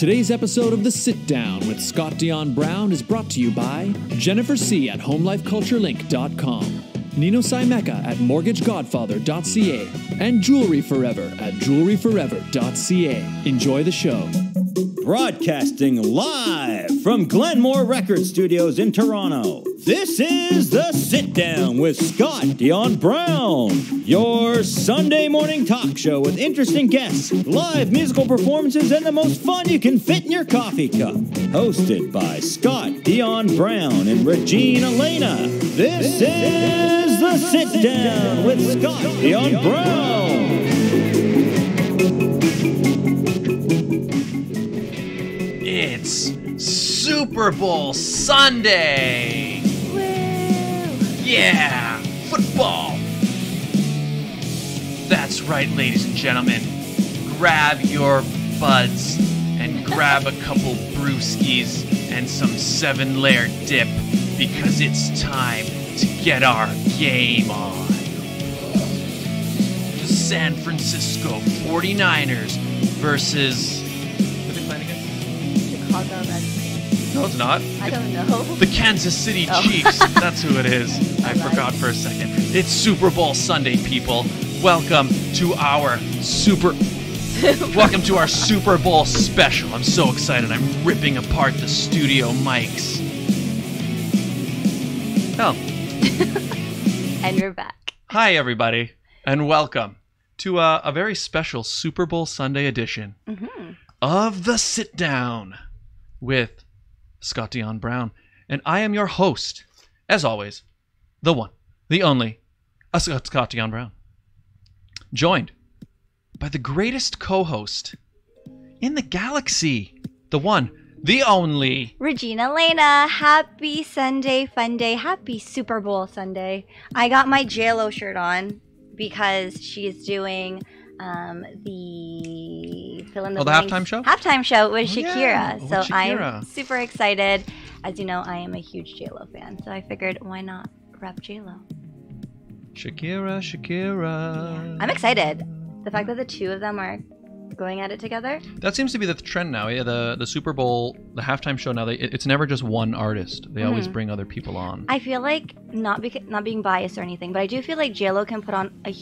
Today's episode of The Sit Down with Scott Dion Brown is brought to you by Jennifer C. at HomeLifeCultureLink.com, Nino Simeka at MortgageGodfather.ca, and Jewelry Forever at JewelryForever.ca. Enjoy the show. Broadcasting live from Glenmore Record Studios in Toronto, this is The Sit Down with Scott Dion Brown, your Sunday morning talk show with interesting guests, live musical performances, and the most fun you can fit in your coffee cup. Hosted by Scott Dion Brown and Regine Alaina, this is The Sit Down with Scott Dion Brown. It's Super Bowl Sunday! Woo! Yeah! Football! That's right, ladies and gentlemen. Grab your buds and grab a couple brewskis and some 7-layer dip because it's time to get our game on. The San Francisco 49ers versus... No, it's not. I don't know. The Kansas City Chiefs. That's who it is. I forgot for a second. It's Super Bowl Sunday, people. Welcome to our Super Bowl special. I'm so excited. I'm ripping apart the studio mics. Oh. And you're back. Hi, everybody, and welcome to a very special Super Bowl Sunday edition of The Sit Down with Scott Dion Brown. And I am your host, as always, the one, the only, Scott Dion Brown. Joined by the greatest co-host in the galaxy, the one, the only, Regine Alaina. Happy Sunday, fun day. Happy Super Bowl Sunday. I got my JLo shirt on because she's doing the fill in the blanks halftime show? Halftime show with Shakira. Yeah, with so Shakira. I'm super excited. As you know, I am a huge JLo fan, so I figured why not rep JLo? Shakira. Yeah. I'm excited. The fact that the two of them are going at it together. That seems to be the trend now. Yeah, the Super Bowl, the halftime show now. It's never just one artist. They always bring other people on. I feel like not being biased or anything, but I do feel like JLo can put on a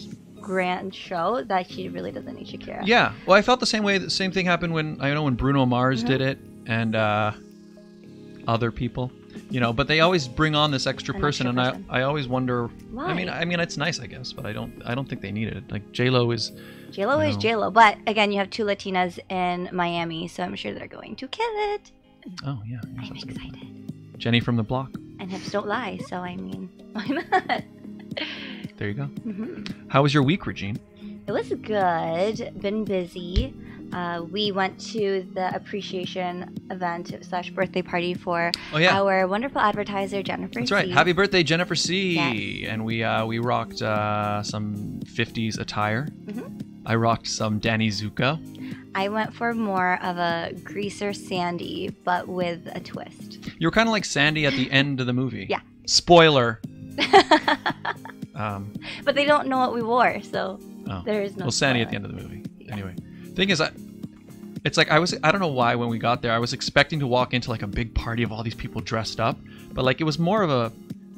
grand show that she really doesn't need Shakira. Yeah, well, I felt the same way. The same thing happened when Bruno Mars did it, and other people, But they always bring on this extra person, and I always wonder. Why? I mean, it's nice, I guess, but I don't think they need it. Like JLo is JLo, but again, you have two Latinas in Miami, so I'm sure they're going to kill it. Oh yeah, I'm excited. Jenny from the block. And hips don't lie, so I mean, why not? There you go. How was your week, Regine? It was good. Been busy. We went to the appreciation event / birthday party for our wonderful advertiser, Jennifer C. That's right. Happy birthday, Jennifer C. Yes. And we rocked some 50s attire. I rocked some Danny Zuko. I went for more of a greaser Sandy, but with a twist. You were kind of like Sandy at the end of the movie. Yeah. Spoiler. But they don't know what we wore, so there is no. Well, Sandy at the end of the movie. Yeah. Anyway, thing is, it's like I don't know why when we got there I was expecting to walk into like a big party of all these people dressed up, but like it was more of a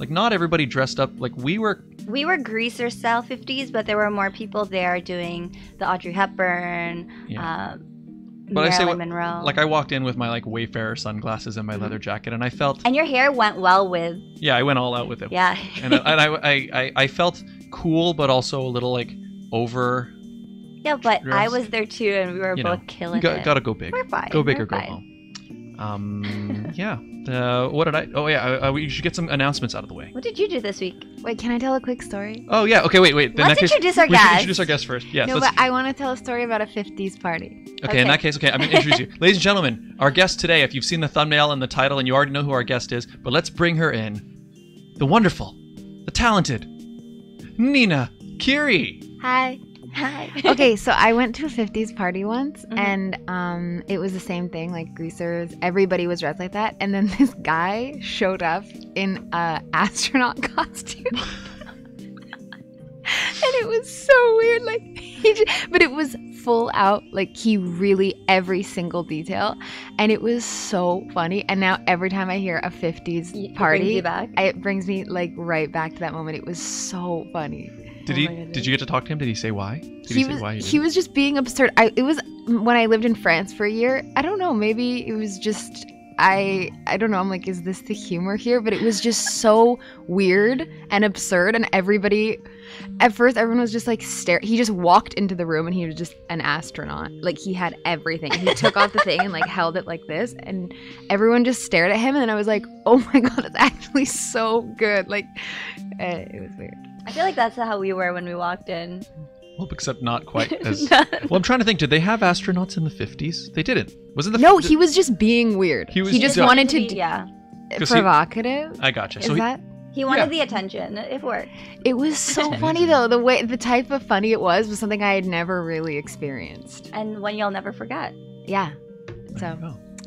not everybody dressed up like we were. We were greaser style 50s, but there were more people there doing the Audrey Hepburn, but Marilyn Monroe. Like I walked in with my like Wayfarer sunglasses and my leather jacket, and I felt. And your hair went well with. Yeah, I went all out with it. Yeah. and I felt cool, but also a little like over. Yeah, but I was there too, and we were both killing it. Gotta go big. We're fine. Go big We're or go fine. home. Yeah. What did I? Oh yeah. We should get some announcements out of the way. What did you do this week? Wait, can I tell a quick story? Oh yeah. Okay. Wait. Let's introduce our guest. guest. We should introduce our guest first. Yes. No, but I want to tell a story about a 50s party. Okay. In that case, I'm going to introduce you, ladies and gentlemen. Our guest today. If you've seen the thumbnail and the title, and you already know who our guest is, but let's bring her in. The wonderful, the talented, Nina Kiri. Hi. Hi. Okay, so I went to a 50s party once, and it was the same thing, like greasers. Everybody was dressed like that, and then this guy showed up in a astronaut costume. And it was so weird, like, but it was full out, like he really every single detail, and it was so funny. And now every time I hear a 50s party, it brings me like right back to that moment. It was so funny. Did you get to talk to him? Did he say why? He was just being absurd. It was when I lived in France for a year. I don't know, maybe it was just I don't know. I'm like, is this the humor here? But it was just so weird and absurd, and everybody at first everyone was just like staring. He just walked into the room and he was just an astronaut. Like he had everything. He took off the thing and like held it like this, and everyone just stared at him, and then I was like, oh my god, it's actually so good. Like it was weird. I feel like that's how we were when we walked in. Well, except not quite as... Well, I'm trying to think. Did they have astronauts in the 50s? They didn't. Was it the... No, he was just being weird. He just wanted to... Yeah. Provocative? I gotcha. So he wanted the attention. It worked. It was so funny, though. The type of funny it was something I had never really experienced. And one you'll never forget. Yeah. So...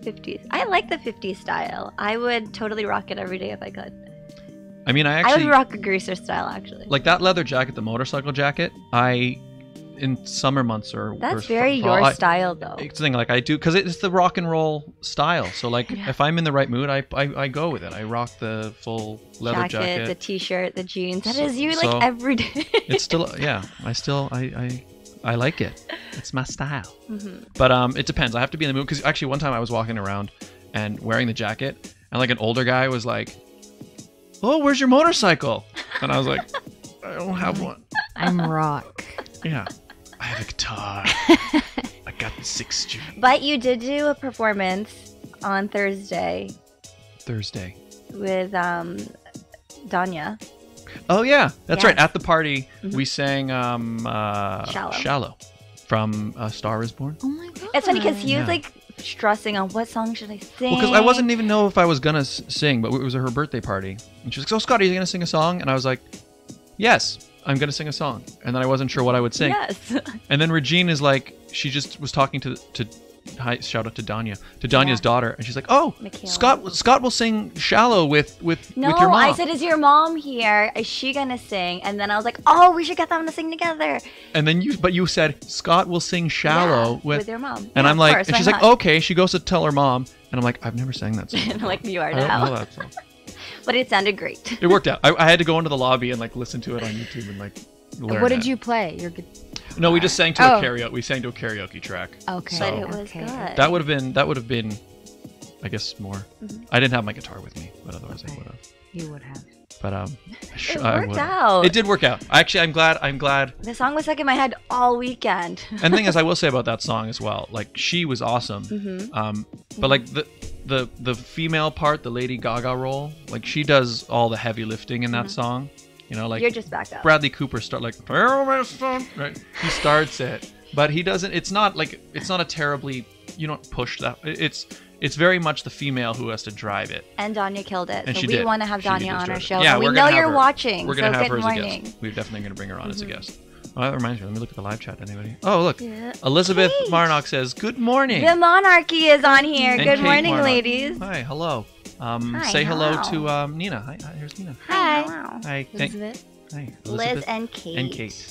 50s. I like the 50s style. I would totally rock it every day if I could. I mean, I would rock a greaser style, actually. Like that leather jacket, the motorcycle jacket, in summer months or... That's very your style, though. It's the thing, like I do, because it's the rock and roll style. So like, if I'm in the right mood, I go with it. I rock the full leather jacket. The t-shirt, the jeans. That is you like every day. It's still, I like it. It's my style. Mm-hmm. But it depends. I have to be in the mood, because actually one time I was walking around and wearing the jacket, and like an older guy was like, oh, where's your motorcycle? And I was like, I don't have one. I'm rock. Yeah. I have a guitar. I got the 6 string. But you did do a performance on Thursday. With Danya. Oh, yeah. That's right. At the party, we sang Shallow from A Star Is Born. Oh, my God. It's funny because he was like stressing on what song should I sing. Well, because I wasn't even know if I was going to sing, but it was her birthday party. And she was like, so Scott, are you going to sing a song? And I was like, yes, I'm going to sing a song. And then I wasn't sure what I would sing. Yes. And then Regine is like, she just was talking to shout out to Danya's daughter. And she's like, oh, Michaela. Scott will sing Shallow with your mom. No, I said, is your mom here? Is she going to sing? And then I was like, oh, we should get them to sing together. And then you said, Scott will sing Shallow with your mom. And I'm like, and she's like, okay. She goes to tell her mom. And I'm like, I've never sang that song. And I'm like, you are now. I don't know that song. But it sounded great. It worked out. I had to go into the lobby and like listen to it on YouTube and like learn. What did you play? No, we just sang to a karaoke. We sang to a karaoke track. Okay, but it was good. That would have been, I guess, more. Mm-hmm. I didn't have my guitar with me, but otherwise I would have. You would have. But it worked out. It did work out. Actually, I'm glad. The song was stuck in my head all weekend. And the thing is, I will say about that song as well. Like she was awesome. Mm-hmm. But like the female part, the Lady Gaga role, like she does all the heavy lifting in that song. You know, like you're just backed up. Bradley Cooper right? He starts it, but he doesn't. It's not a terribly. You don't push that. It's very much the female who has to drive it. And Danya killed it. And so we want to have Danya on our show. Yeah, we know you're watching. We're gonna have her as a guest. We're definitely gonna bring her on as a guest. Oh, that reminds me. Let me look at the live chat. Anybody? Oh, look. Yeah. Elizabeth Marnock says, "Good morning." The monarchy is on here. Good morning, ladies. Hi, hello. Say hello to Nina. Hi, here's Nina. Hi. Hi. Elizabeth. Hi, Liz and Kate. So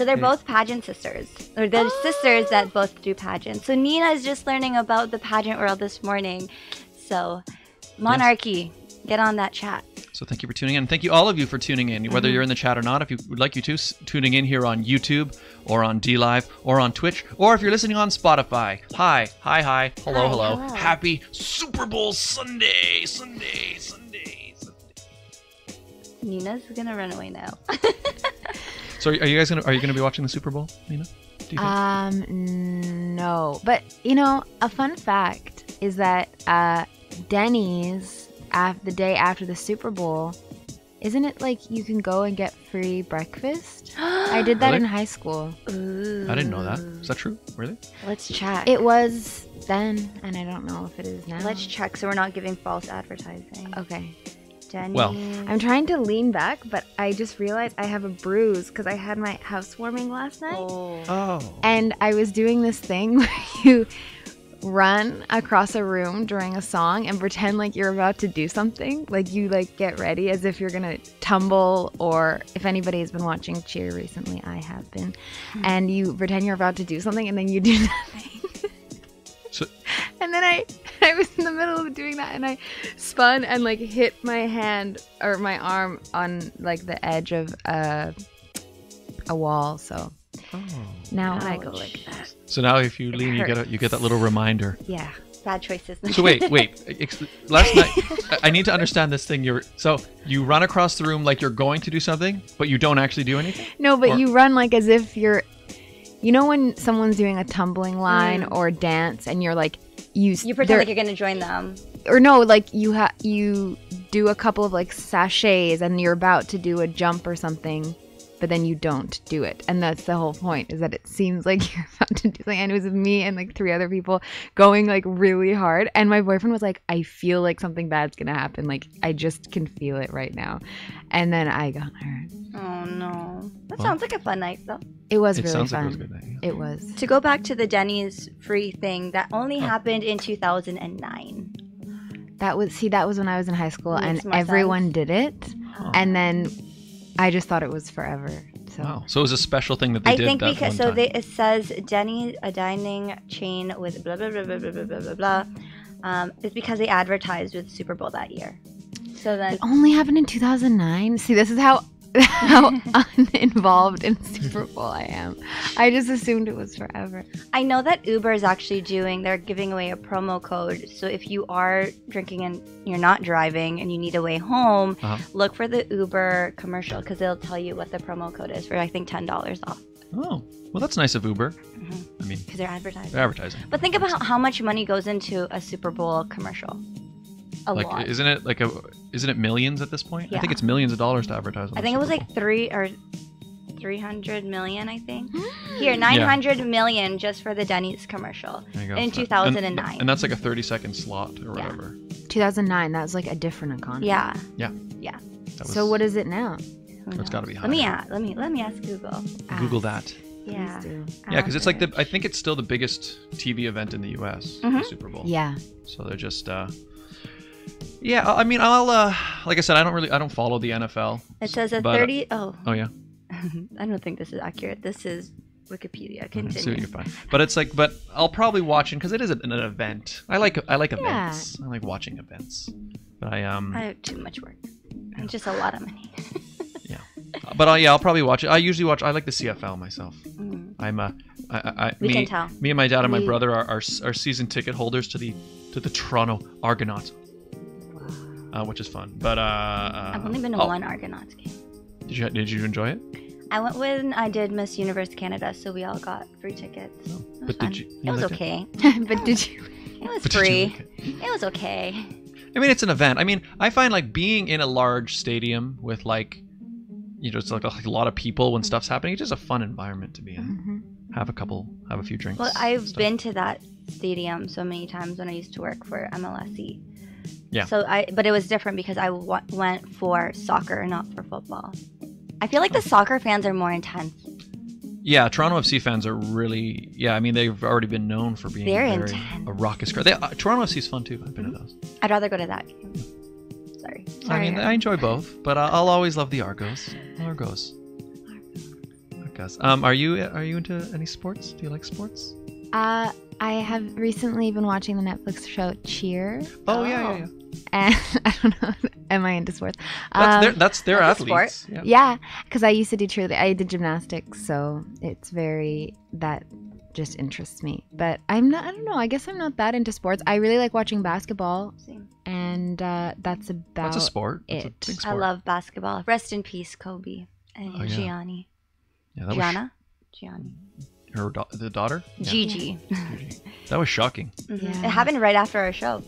they're Kate. both pageant sisters. Or they're sisters that both do pageants. So Nina is just learning about the pageant world this morning. So, monarchy, get on that chat. So thank you for tuning in. Thank you all of you for tuning in, whether you're in the chat or not. If you would like you to, tuning in here on YouTube or on DLive or on Twitch, or if you're listening on Spotify. Hi. Hello. Happy Super Bowl Sunday. Nina's gonna run away now. So are you gonna be watching the Super Bowl, Nina? Do you think? No. But a fun fact is that Denny's the day after the Super Bowl, isn't it like you can go and get free breakfast? I did that in high school. Ooh. I didn't know that. Is that true? Really? Let's check. It was then, and I don't know if it is now. Let's check so we're not giving false advertising. Okay. Denny's. Well, I'm trying to lean back, but I just realized I have a bruise because I had my housewarming last night. Oh. And I was doing this thing where you run across a room during a song and pretend like you're about to do something. Like you like get ready as if you're gonna tumble, or if anybody has been watching Cheer recently, I have been, and you pretend you're about to do something and then you do nothing. And then I was in the middle of doing that and I spun and like hit my hand or my arm on like the edge of a wall. So now I go like that. So now if you lean, you get that little reminder. Yeah. Bad choices. So wait. Last night, I need to understand this thing. So you run across the room like you're going to do something, but you don't actually do anything? No, but you run like as if you're, you know, when someone's doing a tumbling line or dance and you're like, you pretend like you're going to join them. Or no, like you do a couple of like sachets and you're about to do a jump or something, but then you don't do it. And that's the whole point, is that it seems like you're about to do something. And it was me and like 3 other people going like really hard. And my boyfriend was like, I feel like something bad's going to happen. Like I just can feel it right now. And then I got hurt. Oh no. That sounds like a fun night though. It was really sounds fun. like it was a good night. It was. To go back to the Denny's free thing, that only happened in 2009. That was when I was in high school Makes and more everyone sense. did it. And then I just thought it was forever. So. Wow. So it was a special thing that they did. I think that because one time. it says Denny's, a dining chain with blah blah blah blah blah blah blah blah. It's because they advertised with Super Bowl that year. So then It only happened in 2009. See, this is how uninvolved in Super Bowl I am. I just assumed it was forever. I know that Uber is actually they're giving away a promo code. So if you are drinking and you're not driving and you need a way home, look for the Uber commercial because they'll tell you what the promo code is for, I think, $10 off. Oh, well, that's nice of Uber. I mean, Because they're advertising. advertising. But think about how much money goes into a Super Bowl commercial. A lot. Isn't it millions at this point? Yeah. I think it's millions of dollars to advertise on I the think it was Super like 300 million, I think. Here, 900 million just for the Denny's commercial There you go. in 2009. And that's like a 30-second slot or whatever. 2009. That was like a different economy. Yeah. Yeah. Yeah. That was, So what is it now? It's got to be high. Let me ask Google. Google that. Yeah. Please do. Yeah, because it's like I think it's still the biggest TV event in the U.S. The Super Bowl. Yeah. So they're just. Yeah, I mean, I'll like I said, I don't follow the NFL. It says a but, 30. Oh yeah. I don't think this is accurate. This is Wikipedia. So Continue. you're fine. But it's like, but I'll probably watch it because it is an event. I like events. I like watching events. But I have too much work. And just a lot of money. Yeah. But I'll probably watch it. I usually watch. I like the CFL myself. I'm We can tell. Me and my dad and my brother are season ticket holders to the Toronto Argonauts. Which is fun. But I've only been to one Argonauts game. Did you enjoy it? I went when I did Miss Universe Canada, so we all got free tickets. Oh, It was but fun. did you? It was okay. But did you? It was But did you free. like it? It was okay. I mean, it's an event. I mean, I find like being in a large stadium with like, it's like a lot of people when stuff's happening. It's just a fun environment to be in. Have a few drinks. Well, I've been to that stadium so many times when I used to work for MLSE. Yeah. But it was different because I went for soccer, not for football. I feel like the soccer fans are more intense. Yeah, Toronto FC fans are really. Yeah, I mean they've already been known for being They're very intense. a raucous crowd. Toronto FC's fun too. I've been to those. I'd rather go to that game. Sorry. I mean, I enjoy both, but I'll always love the Argos. Argos. Are you into any sports? Do you like sports? I have recently been watching the Netflix show Cheer. Oh yeah. And I don't know, am I into sports? That's their That's a athletes. sport. Yeah, because I used to do cheerleading. I did gymnastics, so that just interests me. But I don't know. I guess I'm not that into sports. I really like watching basketball. Same. And that's about That's a sport. That's a it. big I sport. love basketball. Rest in peace, Kobe and Oh, yeah. Gianni. Yeah, that Gianna? Gianni. was the daughter. Yeah. Gigi. That was shocking. Mhm. Yeah. It happened right after our show.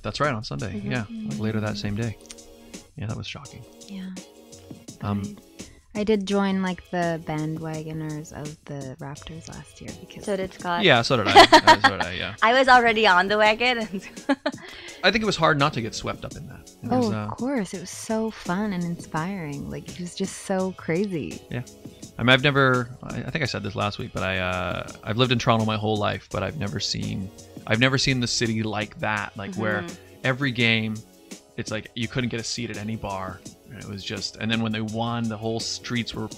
That's right, on Sunday. Yeah, like later that same day. Yeah, that was shocking. Yeah. Um, I did join like the bandwagoners of the Raptors last year because So did Scott. yeah, so did I. Yeah. I was already on the wagon. I think it was hard not to get swept up in that. It was, of course, it was so fun and inspiring. Like it was just so crazy. Yeah. I mean, I've never. I think I said this last week, but I've lived in Toronto my whole life, but I've never seen the city like that. Like where every game, it's like you couldn't get a seat at any bar. It was just, and then when they won, the whole streets were.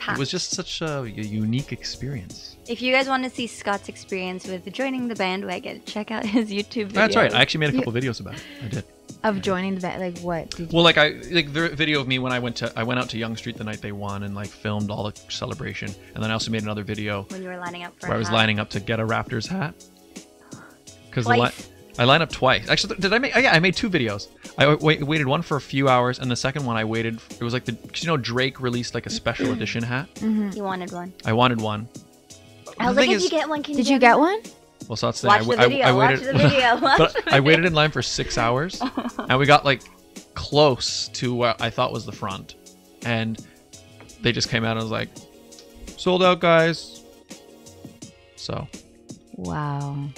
It was just such a unique experience. If you guys want to see Scott's experience with joining the bandwagon, check out his YouTube video. That's right. I actually made a couple videos about it. I did. Of joining the band, like what? Did you... Well, like the video of me when I went out to Yonge Street the night they won and like filmed all the celebration, and then I also made another video when you were lining up for where I was lining up to get a Raptors hat. Because I lined up twice. Actually, did I make? Oh, yeah, I made 2 videos. I waited one for a few hours, and the second one I waited. It was like Drake released like a special edition hat. You wanted one. I wanted one. I was like, if you get one, did you get one? Well, so that's the thing. Watch the video. Watch the video. But I waited in line for 6 hours, and we got like close to what I thought was the front, and they just came out and was like, "Sold out, guys." So. Wow.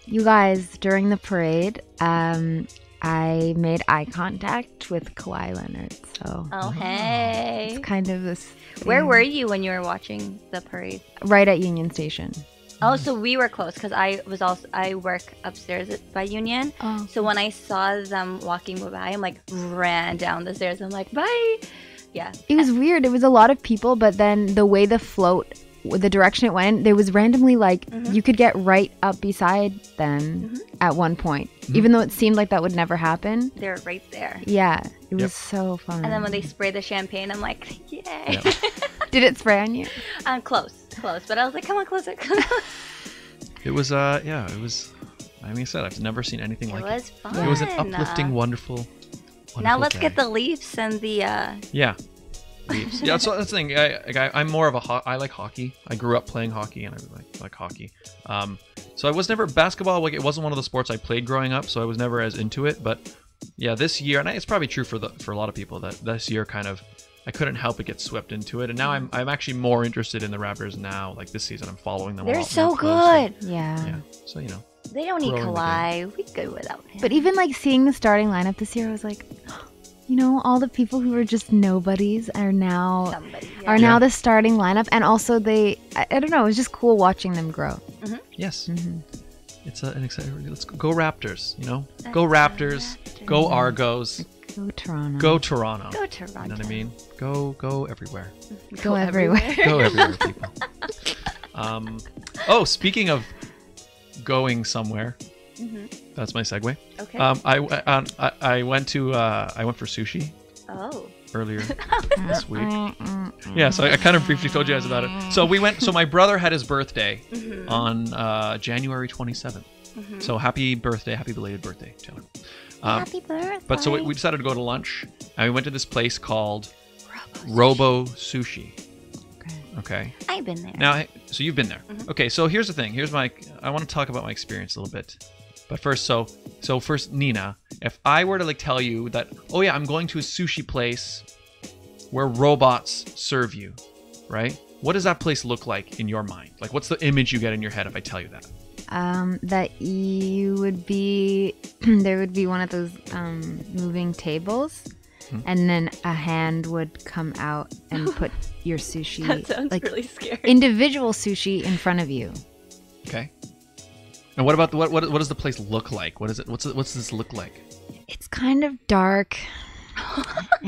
You guys, during the parade, I made eye contact with Kawhi Leonard. So. Oh hey. It's kind of this. Where were you when you were watching the parade? Right at Union Station. Oh, so we were close because I work upstairs by Union. Oh. So when I saw them walking by, I'm like ran down the stairs. I'm like, bye. Yeah. It was weird. It was a lot of people, but then the way the float, the direction it went, there was randomly like you could get right up beside them at one point, even though it seemed like that would never happen. They're right there. Yeah, it was so fun. And then when they spray the champagne, I'm like, yay. Yep. Did it spray on you? Close, but I was like, come on, closer. It was it was. I mean, I said I've never seen anything like it. It was fun. It was an uplifting, wonderful now let's day. get the Leafs and the. Yeah. Leafs. Yeah, so that's the thing. I'm more of I like hockey. I grew up playing hockey, and I like hockey. So I was never basketball. Like it wasn't one of the sports I played growing up, so I was never as into it. But yeah, this year, and it's probably true for a lot of people that this year kind of I couldn't help but get swept into it, and now I'm actually more interested in the Raptors now. Like this season, I'm following them. They're so good. Yeah. Yeah. So they don't need Kawhi. We good without him. But even like seeing the starting lineup this year, I was like. All the people who were just nobodies are now now the starting lineup, and also I don't know, it was just cool watching them grow. Yes, it's an exciting. Let's go Raptors. Go Raptors. Go Argos. Go Toronto. Go Toronto. Go Toronto. You know what I mean? Go everywhere. Go everywhere. Go everywhere, people. Oh, speaking of going somewhere. That's my segue. Okay. I went for sushi. Oh. Earlier this week. Yeah, so I kind of briefly told you guys about it. So we went. So my brother had his birthday on January 27th. So happy birthday, happy belated birthday, Taylor. Happy birthday. But so we decided to go to lunch, and we went to this place called Robo Sushi. Okay. I've been there. Now, so you've been there. Okay, so here's the thing. I want to talk about my experience a little bit. But first, so first, Nina, if I were to tell you that, oh yeah, I'm going to a sushi place where robots serve you, right? What does that place look like in your mind? Like, what's the image you get in your head if I tell you that? That you would be, there would be one of those moving tables. And then a hand would come out and put your sushi, that sounds really scary. Individual sushi in front of you. Okay. And what about what does the place look like? What is it? What's this look like? It's kind of dark,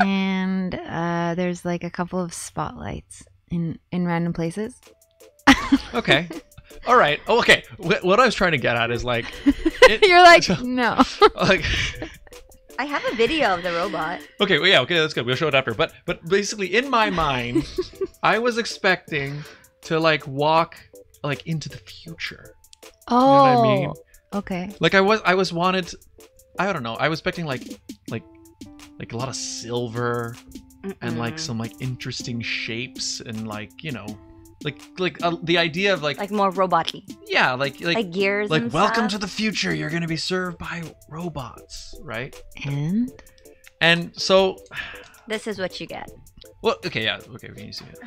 and there's like a couple of spotlights in random places. Okay. All right. Oh, okay. What I was trying to get at is like. You're like no. Like. I have a video of the robot. Okay, well, yeah, okay, that's good. We'll show it after. But basically, in my mind, I was expecting to walk into the future. Oh, you know what I mean? Okay. Like I was wanted. I don't know. I was expecting like a lot of silver and some interesting shapes and the idea of like more robot-y. Yeah, like gears. Like and welcome stuff. to the future. You're gonna be served by robots, right? And so. This is what you get. Well, okay, yeah, okay, we can see it.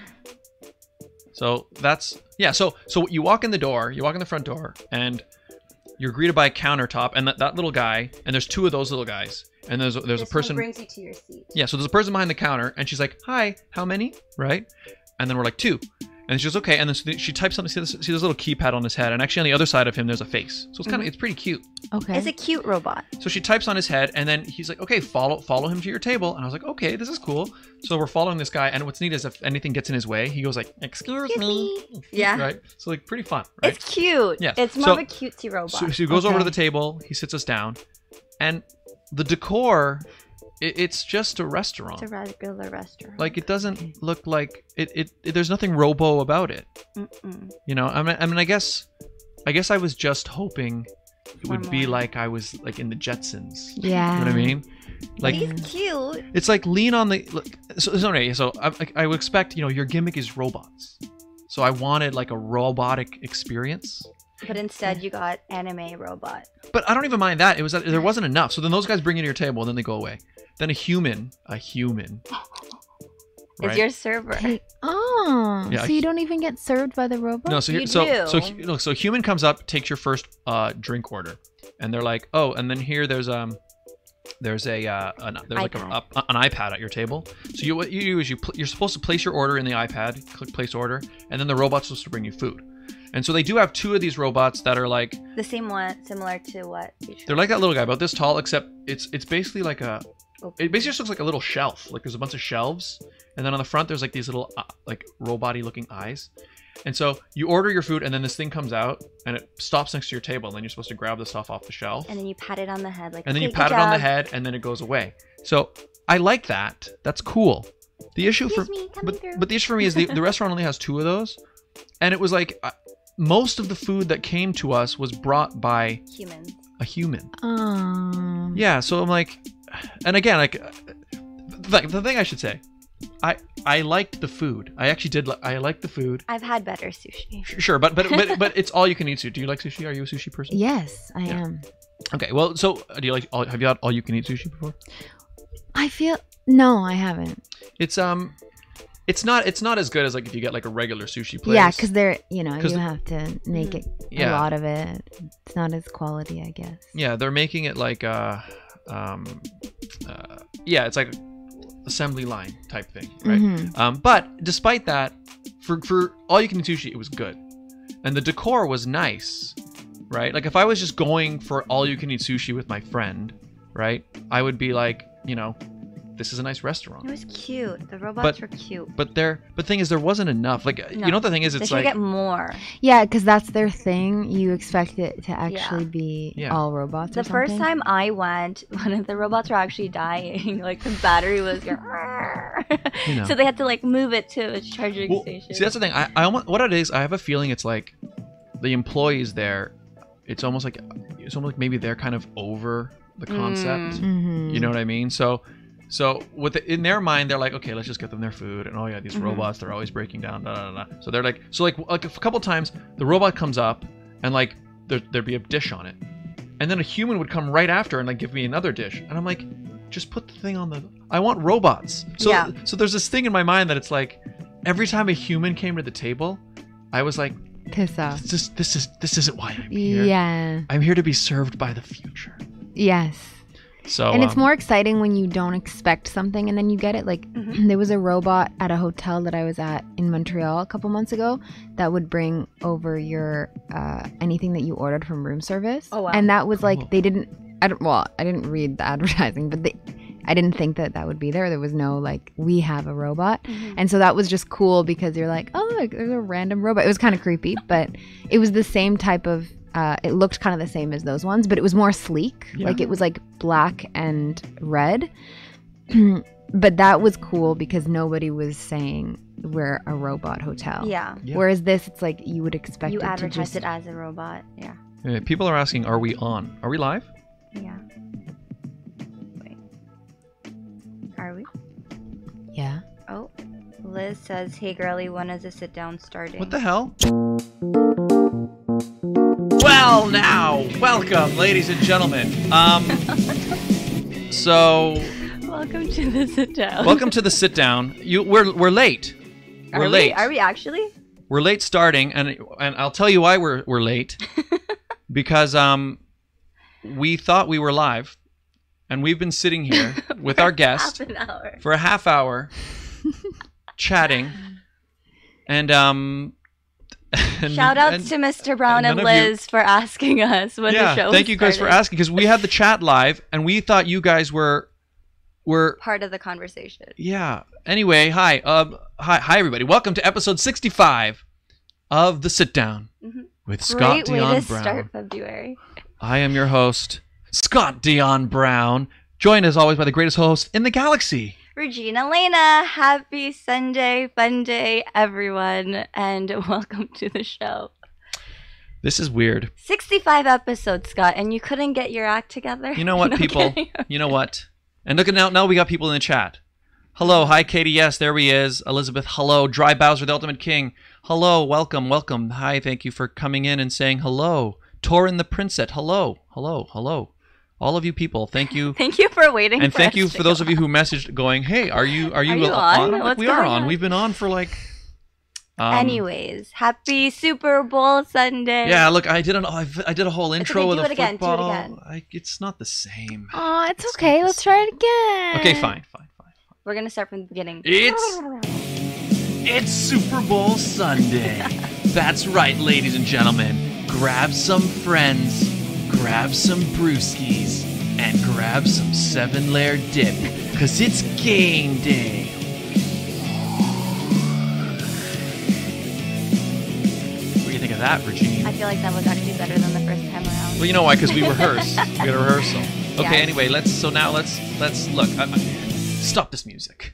So that's So you walk in the front door, and you're greeted by a countertop, and that little guy, and there's 2 of those little guys, and there's a person brings you to your seat. Yeah, so there's a person behind the counter, and she's like, "Hi, how many?" Right? And then we're like, 2. And she goes, okay. And then she types something. See this little keypad on his head. And actually on the other side of him, there's a face. So it's kind of, it's pretty cute. Okay. It's a cute robot. So she types on his head, and then he's like, okay, follow him to your table. And I was like, okay, this is cool. So we're following this guy. And what's neat is if anything gets in his way, he goes like, excuse me. Yeah. Right? So like pretty fun, right? It's cute. Yeah. It's more of a cutesy robot. So he goes over to the table. He sits us down. And the decor... It's just a restaurant. It's a regular restaurant. Like it doesn't look like it. There's nothing robo about it. You know, I mean, I guess I was just hoping it would be like I was like in the Jetsons. Yeah. You know what I mean? Like he's cute. It's like lean on the. So I would expect, you know, your gimmick is robots. So I wanted like a robotic experience. But instead, you got anime robot. But I don't even mind that. It was that there wasn't enough. So then those guys bring you to your table and then they go away. Then a human, right? Is your server. Oh, Yeah, so you don't even get served by the robot? No, so human comes up, takes your first drink order, and they're like, oh, and then here there's like an iPad at your table. So what you do is you're supposed to place your order in the iPad, click place order, and then the robot's supposed to bring you food. And so they do have 2 of these robots that are like the same one, similar to what? They're like that little guy, about this tall, except it's basically like it basically just looks like a little shelf. Like there's a bunch of shelves, and then on the front there's like these little like robot-y looking eyes. And so you order your food, and then this thing comes out, and it stops next to your table, and then you're supposed to grab the stuff off the shelf. And then you pat it on the head, like. And then you pat it on the head, and then it goes away. So I like that. That's cool. The issue but the issue for me is the restaurant only has 2 of those, and it was like. Most of the food that came to us was brought by a human. Yeah, so I'm like, and again, like, the thing I should say, I liked the food. I actually did. I liked the food. I've had better sushi. Sure, but it's all you can eat sushi. Do you like sushi? Are you a sushi person? Yes, I am. Okay, well, so do you like? Have you had all you can eat sushi before? No, I haven't. It's not as good as like if you get like a regular sushi place. Yeah, because you have to make it a lot of it. It's not as quality, I guess. Yeah, they're making it like it's like assembly line type thing, right? But despite that, for all you can eat sushi, it was good, and the decor was nice, right? Like if I was just going for all you can eat sushi with my friend, right, I would be like, you know. This is a nice restaurant. It was cute. The robots were cute. But the thing is, there wasn't enough. Like, you know what the thing is? It's they should like... get more. Yeah, because that's their thing. You expect it to actually be all robots or something. The first time I went, one of the robots were actually dying. Like, the battery was going... So they had to, like, move it to a charging station. See, that's the thing. I almost... What it is, I have a feeling it's like the employees there, it's almost like maybe they're kind of over the concept. You know what I mean? So in their mind, they're like, okay, let's just get them their food, and these robots, they're always breaking down, So they're like, like a couple times, the robot comes up, and like there'd be a dish on it, and then a human would come right after and like give me another dish, and I'm like, just put the thing on the. I want robots. So there's this thing in my mind that it's like, every time a human came to the table, I was like, piss off. This isn't why I'm here. Yeah. I'm here to be served by the future. Yes. So, and it's more exciting when you don't expect something and then you get it. Like there was a robot at a hotel that I was at in Montreal a couple months ago that would bring over your anything that you ordered from room service. Oh wow! And that was like I didn't read the advertising, but I didn't think that would be there. There was no like we have a robot, and so that was just cool because you're like, oh look, there's a random robot. It was kind of creepy, but it was the same type of. It looked kind of the same as those ones, but it was more sleek. Yeah. Like it was like black and red. But that was cool because nobody was saying we're a robot hotel. Yeah. Whereas this, it's like you would expect you it advertise it as a robot. Yeah. People are asking, are we on? Are we live? Yeah. Wait. Are we? Yeah. Oh, Liz says, hey girlie, when is the sit down starting? What the hell? Well, now, welcome, ladies and gentlemen. So, welcome to the sit down. Welcome to the sit down. We're late. We're late. Are we actually? We're late starting, and I'll tell you why we're late. Because we thought we were live, and we've been sitting here with our guest half an hour. for a half hour, chatting. And shout out to Mr. Brown and Liz for asking us when the show thank you guys for asking, because we had the chat live and we thought you guys were part of the conversation. Yeah. Anyway, hi everybody. Welcome to episode 65 of The Sit Down with Scott Dion Brown. Great way to start February. I am your host, Scott Dion Brown, joined as always by the greatest host in the galaxy, Regine, Alaina. Happy Sunday, fun day, everyone, and welcome to the show. This is weird. 65 episodes, Scott, and you couldn't get your act together? You know what, people? You know what? And look at now we got people in the chat. Hello, hi Katie, yes, there he is. Elizabeth, hello. Dry Bowser, the Ultimate King. Hello, welcome. Hi, thank you for coming in and saying hello. Torin the Princess, hello. All of you people, thank you. Thank you for waiting. And thank you for those of you who messaged going, hey, are you on? Like, we are on. We've been on for like... Anyways, happy Super Bowl Sunday. Yeah, look, I did a whole intro with a football. Do it again. It's not the same. Oh, it's okay. Let's try it again. Okay, fine. We're going to start from the beginning. It's Super Bowl Sunday. That's right, ladies and gentlemen. Grab some friends, grab some brewskis, and grab some 7-layer dip, because it's game day. What do you think of that, Regine? I feel like that was actually better than the first time around. Well, you know why? Because we rehearsed. We got a rehearsal. Okay, yes. Anyway, let's look. Stop this music.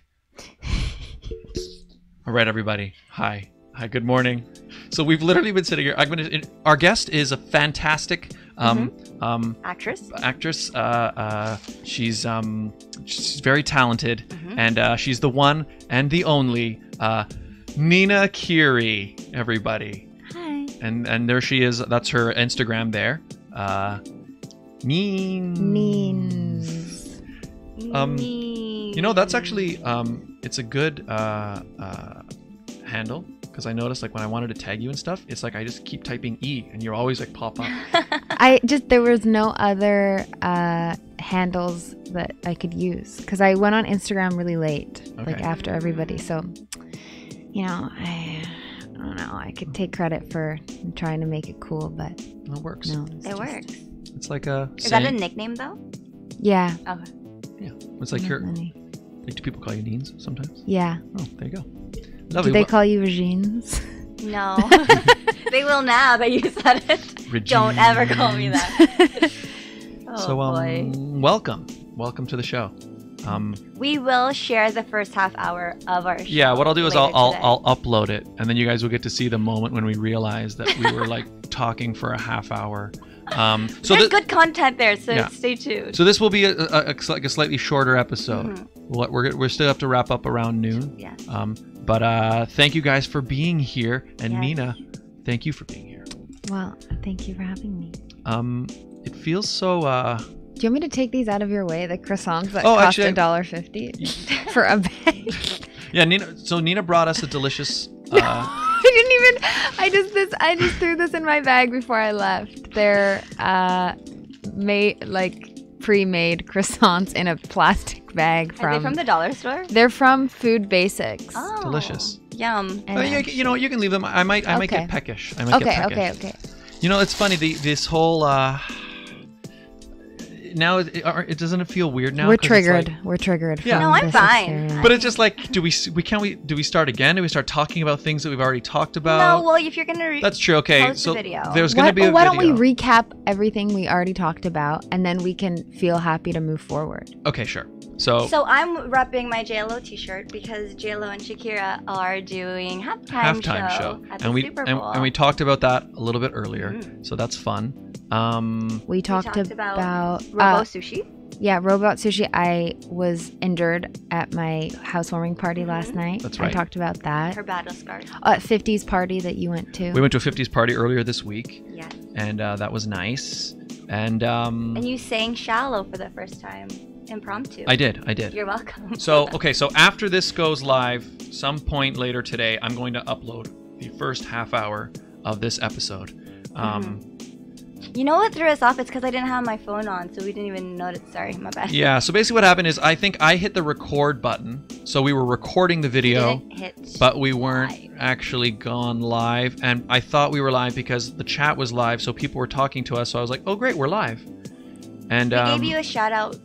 All right, everybody. Hi, good morning. So we've literally been sitting here. Our guest is a fantastic actress. She's very talented, and she's the one and the only Nina Kiri. Everybody. Hi. And there she is. That's her Instagram there. Means. You know, that's actually it's a good handle, because I noticed, like, when I wanted to tag you and stuff, it's like I just keep typing E and you're always like pop up. There was no other handles that I could use, because I went on Instagram really late, like after everybody. So, you know, I don't know. I could take credit for trying to make it cool, but it works. No, it works. It's like a. Is that a nickname though? Yeah. Okay. Yeah, it's like your. Like, do people call you Neens sometimes? Yeah. Oh, there you go. Lovely. Do they call you Regines? No. They will now that you said it. Regine. Don't ever call me that. Boy. Welcome to the show. We will share the first half hour of our show. Yeah, what I'll do is I'll upload it, and then you guys will get to see the moment when we realize that we were like talking for a half hour. So there's good content there, so stay tuned. So this will be a slightly shorter episode. We still have to wrap up around noon. Yes. But thank you guys for being here, and Nina, thank you for being here. Well, thank you for having me. It feels so. Do you want me to take these out of your way? The croissants that cost $1.50 for a bag. Yeah, Nina. So Nina brought us a delicious. I just threw this in my bag before I left. They're pre-made croissants in a plastic bag. Are they from the dollar store? They're from Food Basics. Oh, delicious. Yum. You know, you can leave them. I might get peckish. Okay. You know, it's funny. This whole now it doesn't feel weird now. We're triggered. We're triggered. Yeah. No, I'm fine. But it's just like, do we start again? Do we start talking about things that we've already talked about? No, well, if you're gonna that's true. Okay, post so a video. There's gonna be a why video. don't we recap everything we already talked about, and then we can feel happy to move forward? Okay, sure. So I'm repping my JLo t-shirt because JLo and Shakira are doing halftime show at the Super Bowl. And we talked about that a little bit earlier, so that's fun. We talked about Robo Sushi. Yeah, Robo Sushi. I was injured at my housewarming party last night. That's right. I talked about that. Her battle scars. 50s party that you went to. We went to a 50s party earlier this week. Yes. And that was nice. And you sang Shallow for the first time. Impromptu. I did. You're welcome. So after this goes live, some point later today, I'm going to upload the first half hour of this episode. You know what threw us off? It's because I didn't have my phone on, so we didn't even notice. Sorry, my bad. Yeah, so basically what happened is I think I hit the record button. So we were recording the video, but we weren't actually gone live. And I thought we were live because the chat was live, so people were talking to us. So I was like, oh, great, we're live. And we gave you a shout out.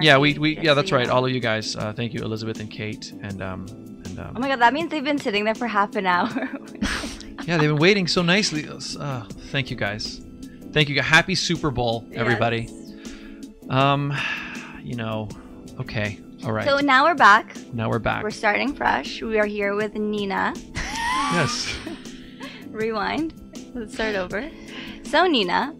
Yeah, yeah, that's right. All of you guys, thank you, Elizabeth and Kate, and oh my God, that means they've been sitting there for half an hour. yeah, they've been waiting so nicely. Thank you guys. Thank you. Happy Super Bowl, everybody. Yes. You know, okay, all right. So now we're back. Now we're back. We're starting fresh. We are here with Nina. Yes. Rewind. Let's start over. So Nina.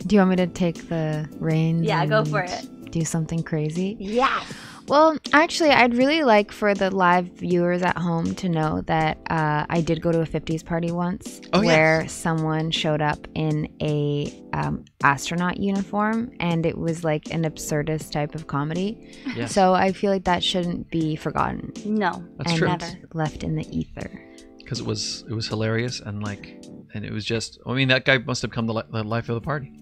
Do you want me to take the reins? Yeah, go for it. Do something crazy? Yes. Well, actually, I'd really like for the live viewers at home to know that I did go to a 50s party once where someone showed up in a astronaut uniform, and it was like an absurdist type of comedy. Yes. So I feel like that shouldn't be forgotten. No, that's true. Never left in the ether. Because it was hilarious and it was just. I mean, that guy must have become the life of the party.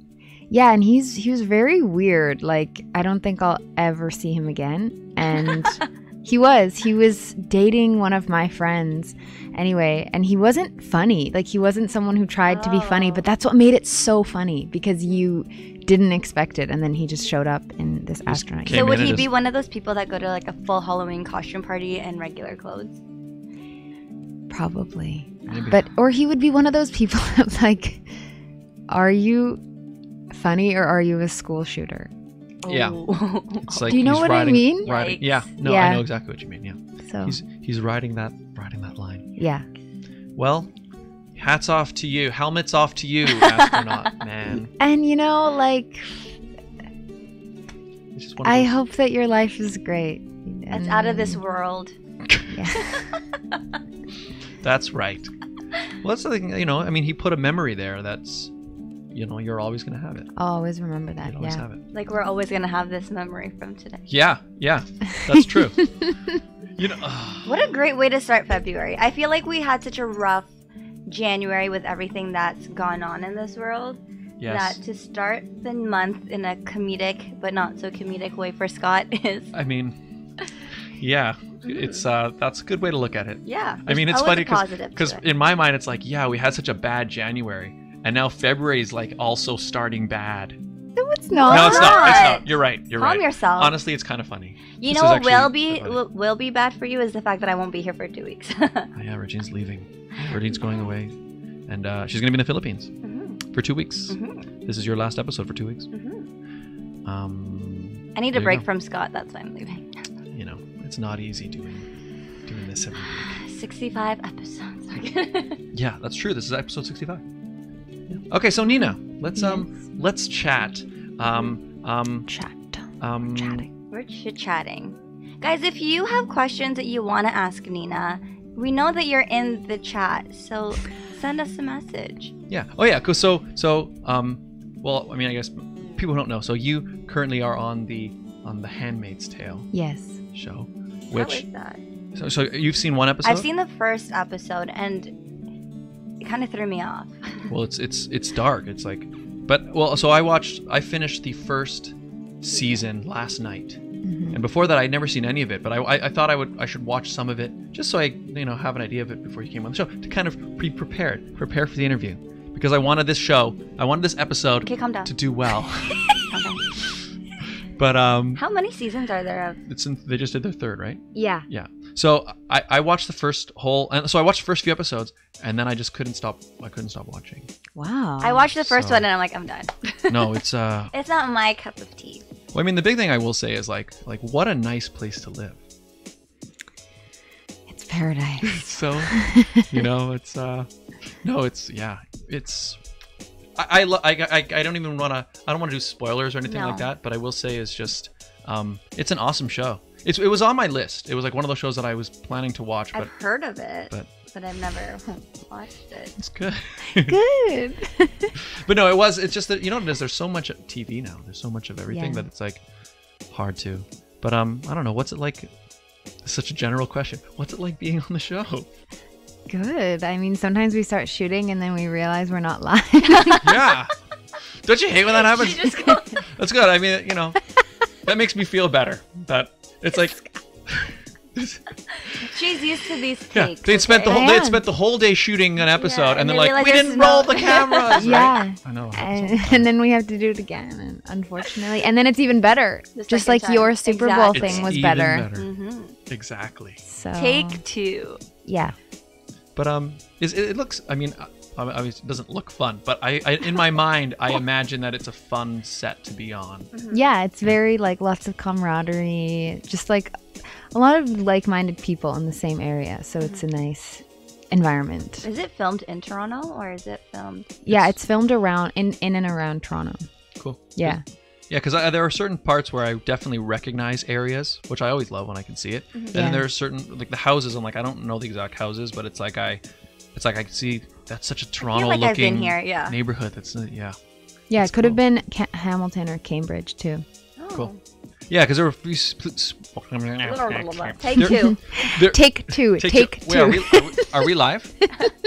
Yeah, and he was very weird. Like, I don't think I'll ever see him again. And he was dating one of my friends anyway, and he wasn't funny. Like, he wasn't someone who tried to be funny, but that's what made it so funny, because you didn't expect it, and then he just showed up in this astronaut. So would he be one of those people that go to like a full Halloween costume party in regular clothes? Probably. Maybe. Or he would be one of those people that's like, are you funny or are you a school shooter? Yeah. It's like, do you know what I mean? Yeah. No, I know exactly what you mean. Yeah. So he's riding that line. Yeah. Well, hats off to you. Helmets off to you, astronaut man. And you know, like, I hope that your life is great. It's out of this world. Yeah. That's right. Well, that's the thing, you know, I mean, he put a memory there that's, you know, you're always going to have it. I'll always remember that. You'll always have it. Like, we're always going to have this memory from today. Yeah, that's true. You know, what a great way to start February. I feel like we had such a rough January with everything that's gone on in this world. Yes. That to start the month in a comedic but not so comedic way for Scott is. I mean, yeah. It's that's a good way to look at it. Yeah. I mean, it's funny because in my mind it's like, yeah, we had such a bad January, and now February is like also starting bad. No, it's not. No, it's not. It's not. You're right. You're right. Calm yourself. Honestly, it's kind of funny. You know what will be bad for you is the fact that I won't be here for 2 weeks. Yeah, Regine's leaving. Regine's going away, and she's gonna be in the Philippines for 2 weeks. This is your last episode for 2 weeks. I need a break from Scott. That's why I'm leaving. You know, it's not easy doing this every week. 65 episodes. Yeah, that's true. This is episode 65. Yeah. Okay, so Nina, let's chat. Chatting. We're chit-chatting. Guys, if you have questions that you want to ask Nina, we know that you're in the chat, so send us a message. Yeah. Oh yeah. So well, I mean, I guess people don't know. So you currently are on the Handmaid's Tale. Yes. Show, which that? So you've seen one episode? I've seen the first episode, and it kind of threw me off. Well, it's dark. It's like, so I finished the first season last night, and before that I'd never seen any of it. But I thought I should watch some of it just so I have an idea of it before you came on the show, to kind of prepare for the interview, because I wanted this episode to do well. Okay. But how many seasons are there of? They just did their third, right? Yeah. Yeah. So I watched the first few episodes, and then I just couldn't stop. I couldn't stop watching. Wow. I watched the first one, and I'm like, I'm done. No, it's it's not my cup of tea. Well, I mean, the big thing I will say is like what a nice place to live. It's paradise. So, it's I don't even want to. I don't want to do spoilers or anything like that. But I will say it's just, it's an awesome show. It was on my list. It was like one of those shows that I was planning to watch. I've heard of it, but I've never watched it. It's good. Good. But no, it's just that there's so much TV now. There's so much of everything that it's like hard to. But I don't know. What's it like? It's such a general question. What's it like being on the show? Good. I mean, sometimes we start shooting and then we realize we're not live. Yeah. Don't you hate when that happens? That's good. I mean, that makes me feel better. That it's like she's used to these takes. Yeah, they'd spent the whole day shooting an episode, and they're like, we didn't roll the cameras. Yeah, right? I know. And then we have to do it again, and unfortunately, and then it's even better. Just like your Super Bowl thing was better. Mm-hmm. Exactly. So take 2. Yeah. But it looks. I mean, obviously it doesn't look fun, but I in my mind I imagine that it's a fun set to be on. Mm-hmm. Yeah, it's very like lots of camaraderie, just like a lot of like-minded people in the same area, so it's a nice environment. Is it filmed in Toronto or is it filmed? Yeah, it's filmed around in and around Toronto. Cool. Yeah. Yeah, because there are certain parts where I definitely recognize areas, which I always love when I can see it. Mm-hmm. And then there are certain, like the houses, I'm like, I don't know the exact houses, but it's like I can see that's such a Toronto-looking neighborhood. That's Yeah, it could have been Hamilton or Cambridge too. Oh. Cool. Yeah, because there were a few. Take 2. Take two. Take 2. Wait, are we live?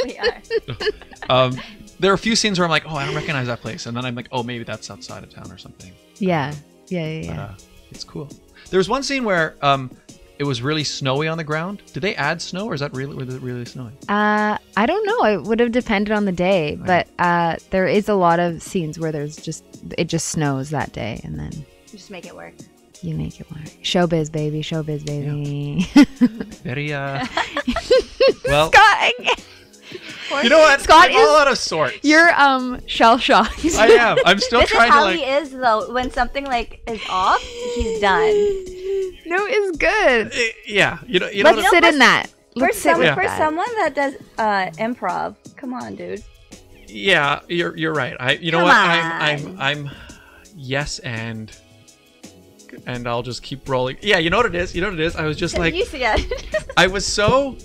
We are. There are a few scenes where I'm like, oh, I don't recognize that place, and then I'm like, oh, maybe that's outside of town or something. Yeah. But, it's cool. There was one scene where it was really snowy on the ground. Did they add snow, or was it really snowing? I don't know. It would have depended on the day, but there is a lot of scenes where it just snows that day, and then you just make it work. You make it work. Showbiz, baby. Showbiz, baby. Yeah. Very well. Scott. You know what? Scott I'm all out of sorts. You're shell shocked. I am. I'm still trying to This is how he is though. When something like is off, he's done. No, it's good. Yeah. Let's sit in that. For someone that does improv, come on, dude. Yeah, you're right. You know what? I'm yes and I'll just keep rolling. Yeah, you know what it is? I was just like I was so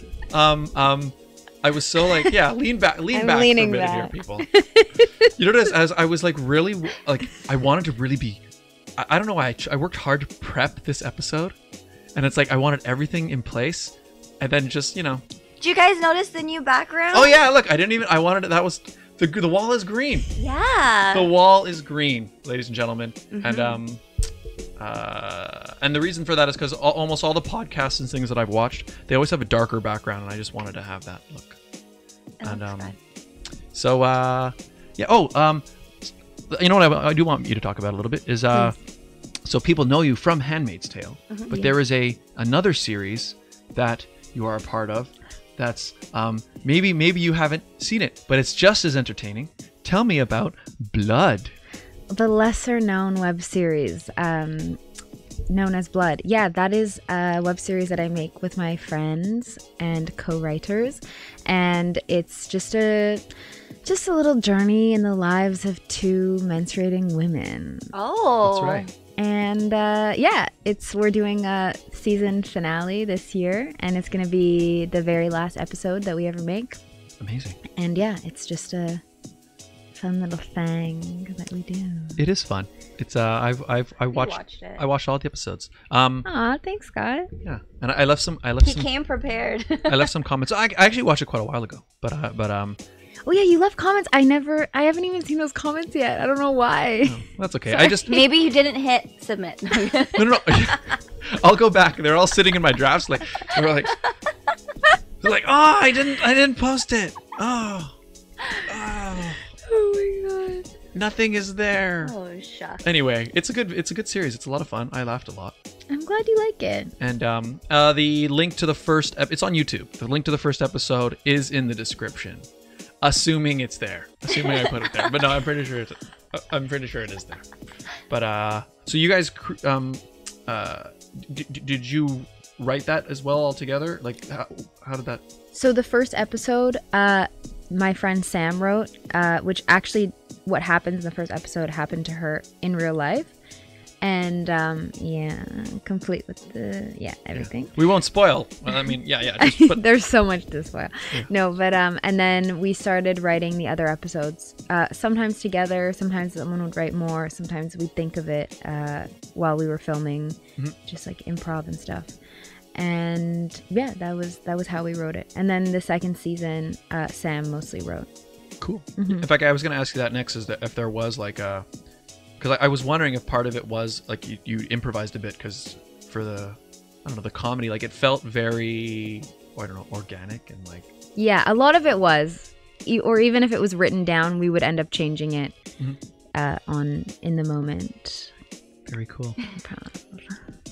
like, yeah, lean back for a minute here, people. You know what it is? As I was like really like I wanted to really be I don't know why I worked hard to prep this episode, and it's like I wanted everything in place, and then just Did you guys notice the new background? Oh yeah, look, I wanted it. That was the wall is green. Yeah. The wall is green, ladies and gentlemen, Mm-hmm. and the reason for that is because almost all the podcasts and things that I've watched, they always have a darker background, and I just wanted to have that look. So yeah. Oh, you know what I do want you to talk about a little bit is so people know you from Handmaid's Tale, but there is another series that you are a part of. That's maybe you haven't seen it, but it's just as entertaining. Tell me about Blood. The lesser known web series known as Blood. Yeah, that is a web series that I make with my friends and co-writers, and it's just a little journey in the lives of 2 menstruating women. Oh, that's right. And yeah, we're doing a season finale this year, and it's gonna be the very last episode that we ever make. Amazing. And yeah, it's just a fun little thing that we do. It is fun. It's I watched it. I watched all the episodes. Aw, thanks, Scott. Yeah, and I left some. He came prepared. I left some comments. I actually watched it quite a while ago, but Oh yeah, you left comments. I haven't even seen those comments yet. I don't know why. No, that's okay. So maybe you didn't hit submit. No. I'll go back. They're all sitting in my drafts. They're like, oh, I didn't post it. Oh my god. Nothing is there. Oh shucks. Anyway, it's a good series. It's a lot of fun. I laughed a lot. I'm glad you like it. And the link to the first it's on YouTube. The link to the first episode is in the description. Assuming it's there. Assuming I put it there. But no, I'm pretty sure it is there. But so you guys did you write that as well all together? Like how did that? So the first episode my friend Sam wrote, which actually what happens in the first episode happened to her in real life. And yeah, complete with everything. Yeah. We won't spoil. Well, I mean, yeah. There's so much to spoil. Yeah. No, but and then we started writing the other episodes. Sometimes together. Sometimes someone would write more. Sometimes we'd think of it while we were filming, just like improv and stuff. And yeah, that was how we wrote it. And then the second season, Sam mostly wrote. Cool. In fact, I was going to ask you that next, is that if there was like a, because I was wondering if part of it was like you improvised a bit, because for the, I don't know, the comedy, like it felt very, I don't know, organic and like. Yeah, a lot of it was, or even if it was written down, we would end up changing it in the moment. Very cool.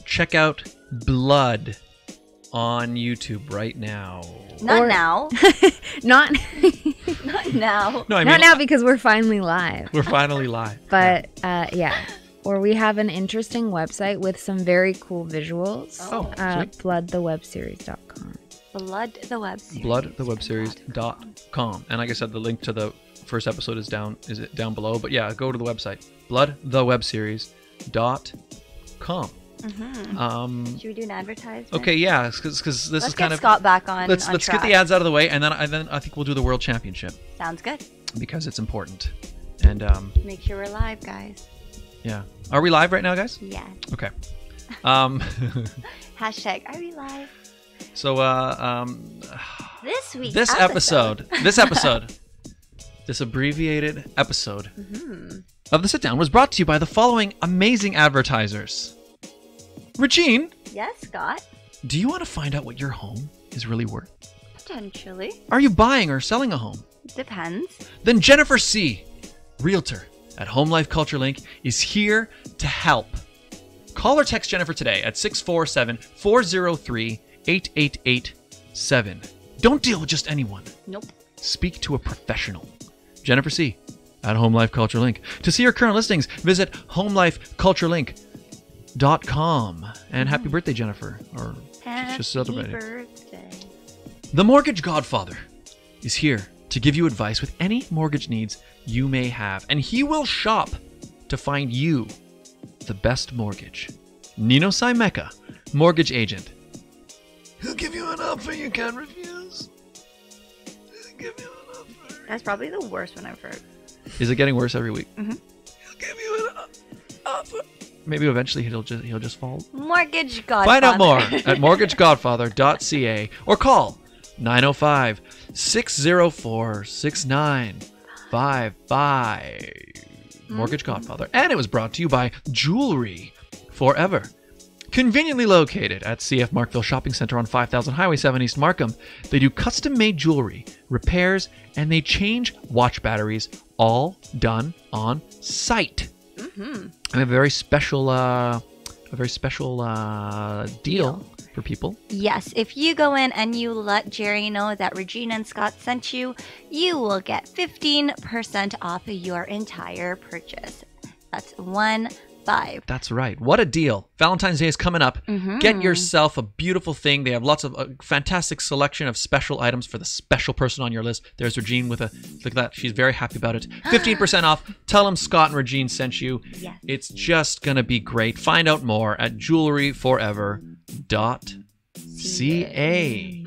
Check out Blood on YouTube right now. Not now. Not now. No, I mean, not now, because we're finally live. We're finally live. But yeah. Or we have an interesting website with some very cool visuals. Bloodthewebseries.com. Bloodthewebseries.com. And like I said, the link to the first episode is down below. But yeah, go to the website. Bloodthewebseries.com. Should we do an advertisement? Okay, yeah, because this is kind of Scott back on. Let's get the ads out of the way, and then I think we'll do the World Championship. Sounds good. Because it's important. And make sure we're live, guys. Yeah. Are we live right now, guys? Yeah. Okay. Hashtag Are we live? So this episode, this abbreviated episode of The Sit Down was brought to you by the following amazing advertisers. Regine. Yes, Scott. Do you want to find out what your home is really worth? Potentially. Are you buying or selling a home? Depends. Then Jennifer C., Realtor at Home Life Culture Link, is here to help. Call or text Jennifer today at 647-403-8887. Don't deal with just anyone. Nope. Speak to a professional. Jennifer C. at Home Life Culture Link. To see her current listings, visit homelifeculturelink.com. And happy birthday, Jennifer. Or just celebrating. Happy birthday. The Mortgage Godfather is here to give you advice with any mortgage needs you may have. And he will shop to find you the best mortgage. Nino Saimeka, mortgage agent. He'll give you an offer you can't refuse. He'll give you an offer. That's probably the worst one I've heard. Is it getting worse every week? Mm-hmm. He'll give you an offer. Maybe eventually he'll just fall. Mortgage Godfather. Find out more at mortgagegodfather.ca or call 905-604-6955. Mortgage Godfather. And it was brought to you by Jewelry Forever. Conveniently located at CF Markville Shopping Center on 5000 Highway 7 East Markham, they do custom-made jewelry, repairs, and they change watch batteries, all done on site. And a very special deal for people. Yes, if you go in and you let Jerry know that Regine and Scott sent you, you will get 15% off your entire purchase. That's 15. That's right. What a deal. Valentine's Day is coming up. Get yourself a beautiful thing. They have lots of fantastic selection of special items for the special person on your list. There's Regine with a, look at that. She's very happy about it. 15% off. Tell them Scott and Regine sent you. Yes. It's just going to be great. Find out more at jewelryforever.ca.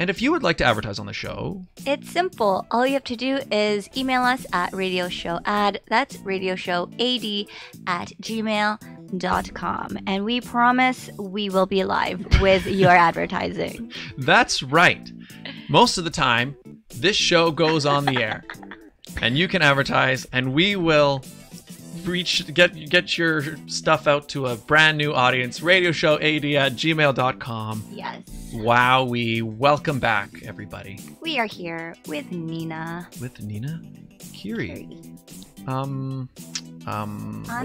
And if you would like to advertise on the show, it's simple. All you have to do is email us at radioshowad, that's radioshowad@gmail.com. And we promise we will be live with your advertising. That's right. Most of the time, this show goes on the air. And you can advertise, and we will get your stuff out to a brand new audience. radioshowad@gmail.com. Yes. Wow, we welcome back, everybody. We are here with Nina. With Nina? Kiri. On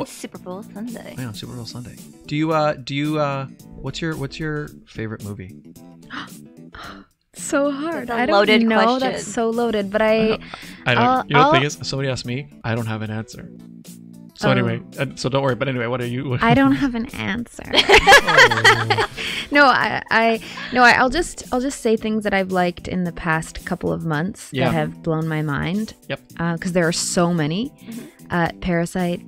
Super Bowl Sunday. Yeah, on Super Bowl Sunday. Do you what's your favorite movie? So hard. That's a I don't loaded know. question. That's so loaded. But I don't. You know the thing is, somebody asked me. I don't have an answer. So anyway, so don't worry. But anyway, what are you? I don't have an answer. No, I'll just say things that I've liked in the past couple of months that have blown my mind. Yep. Because there are so many. Parasite.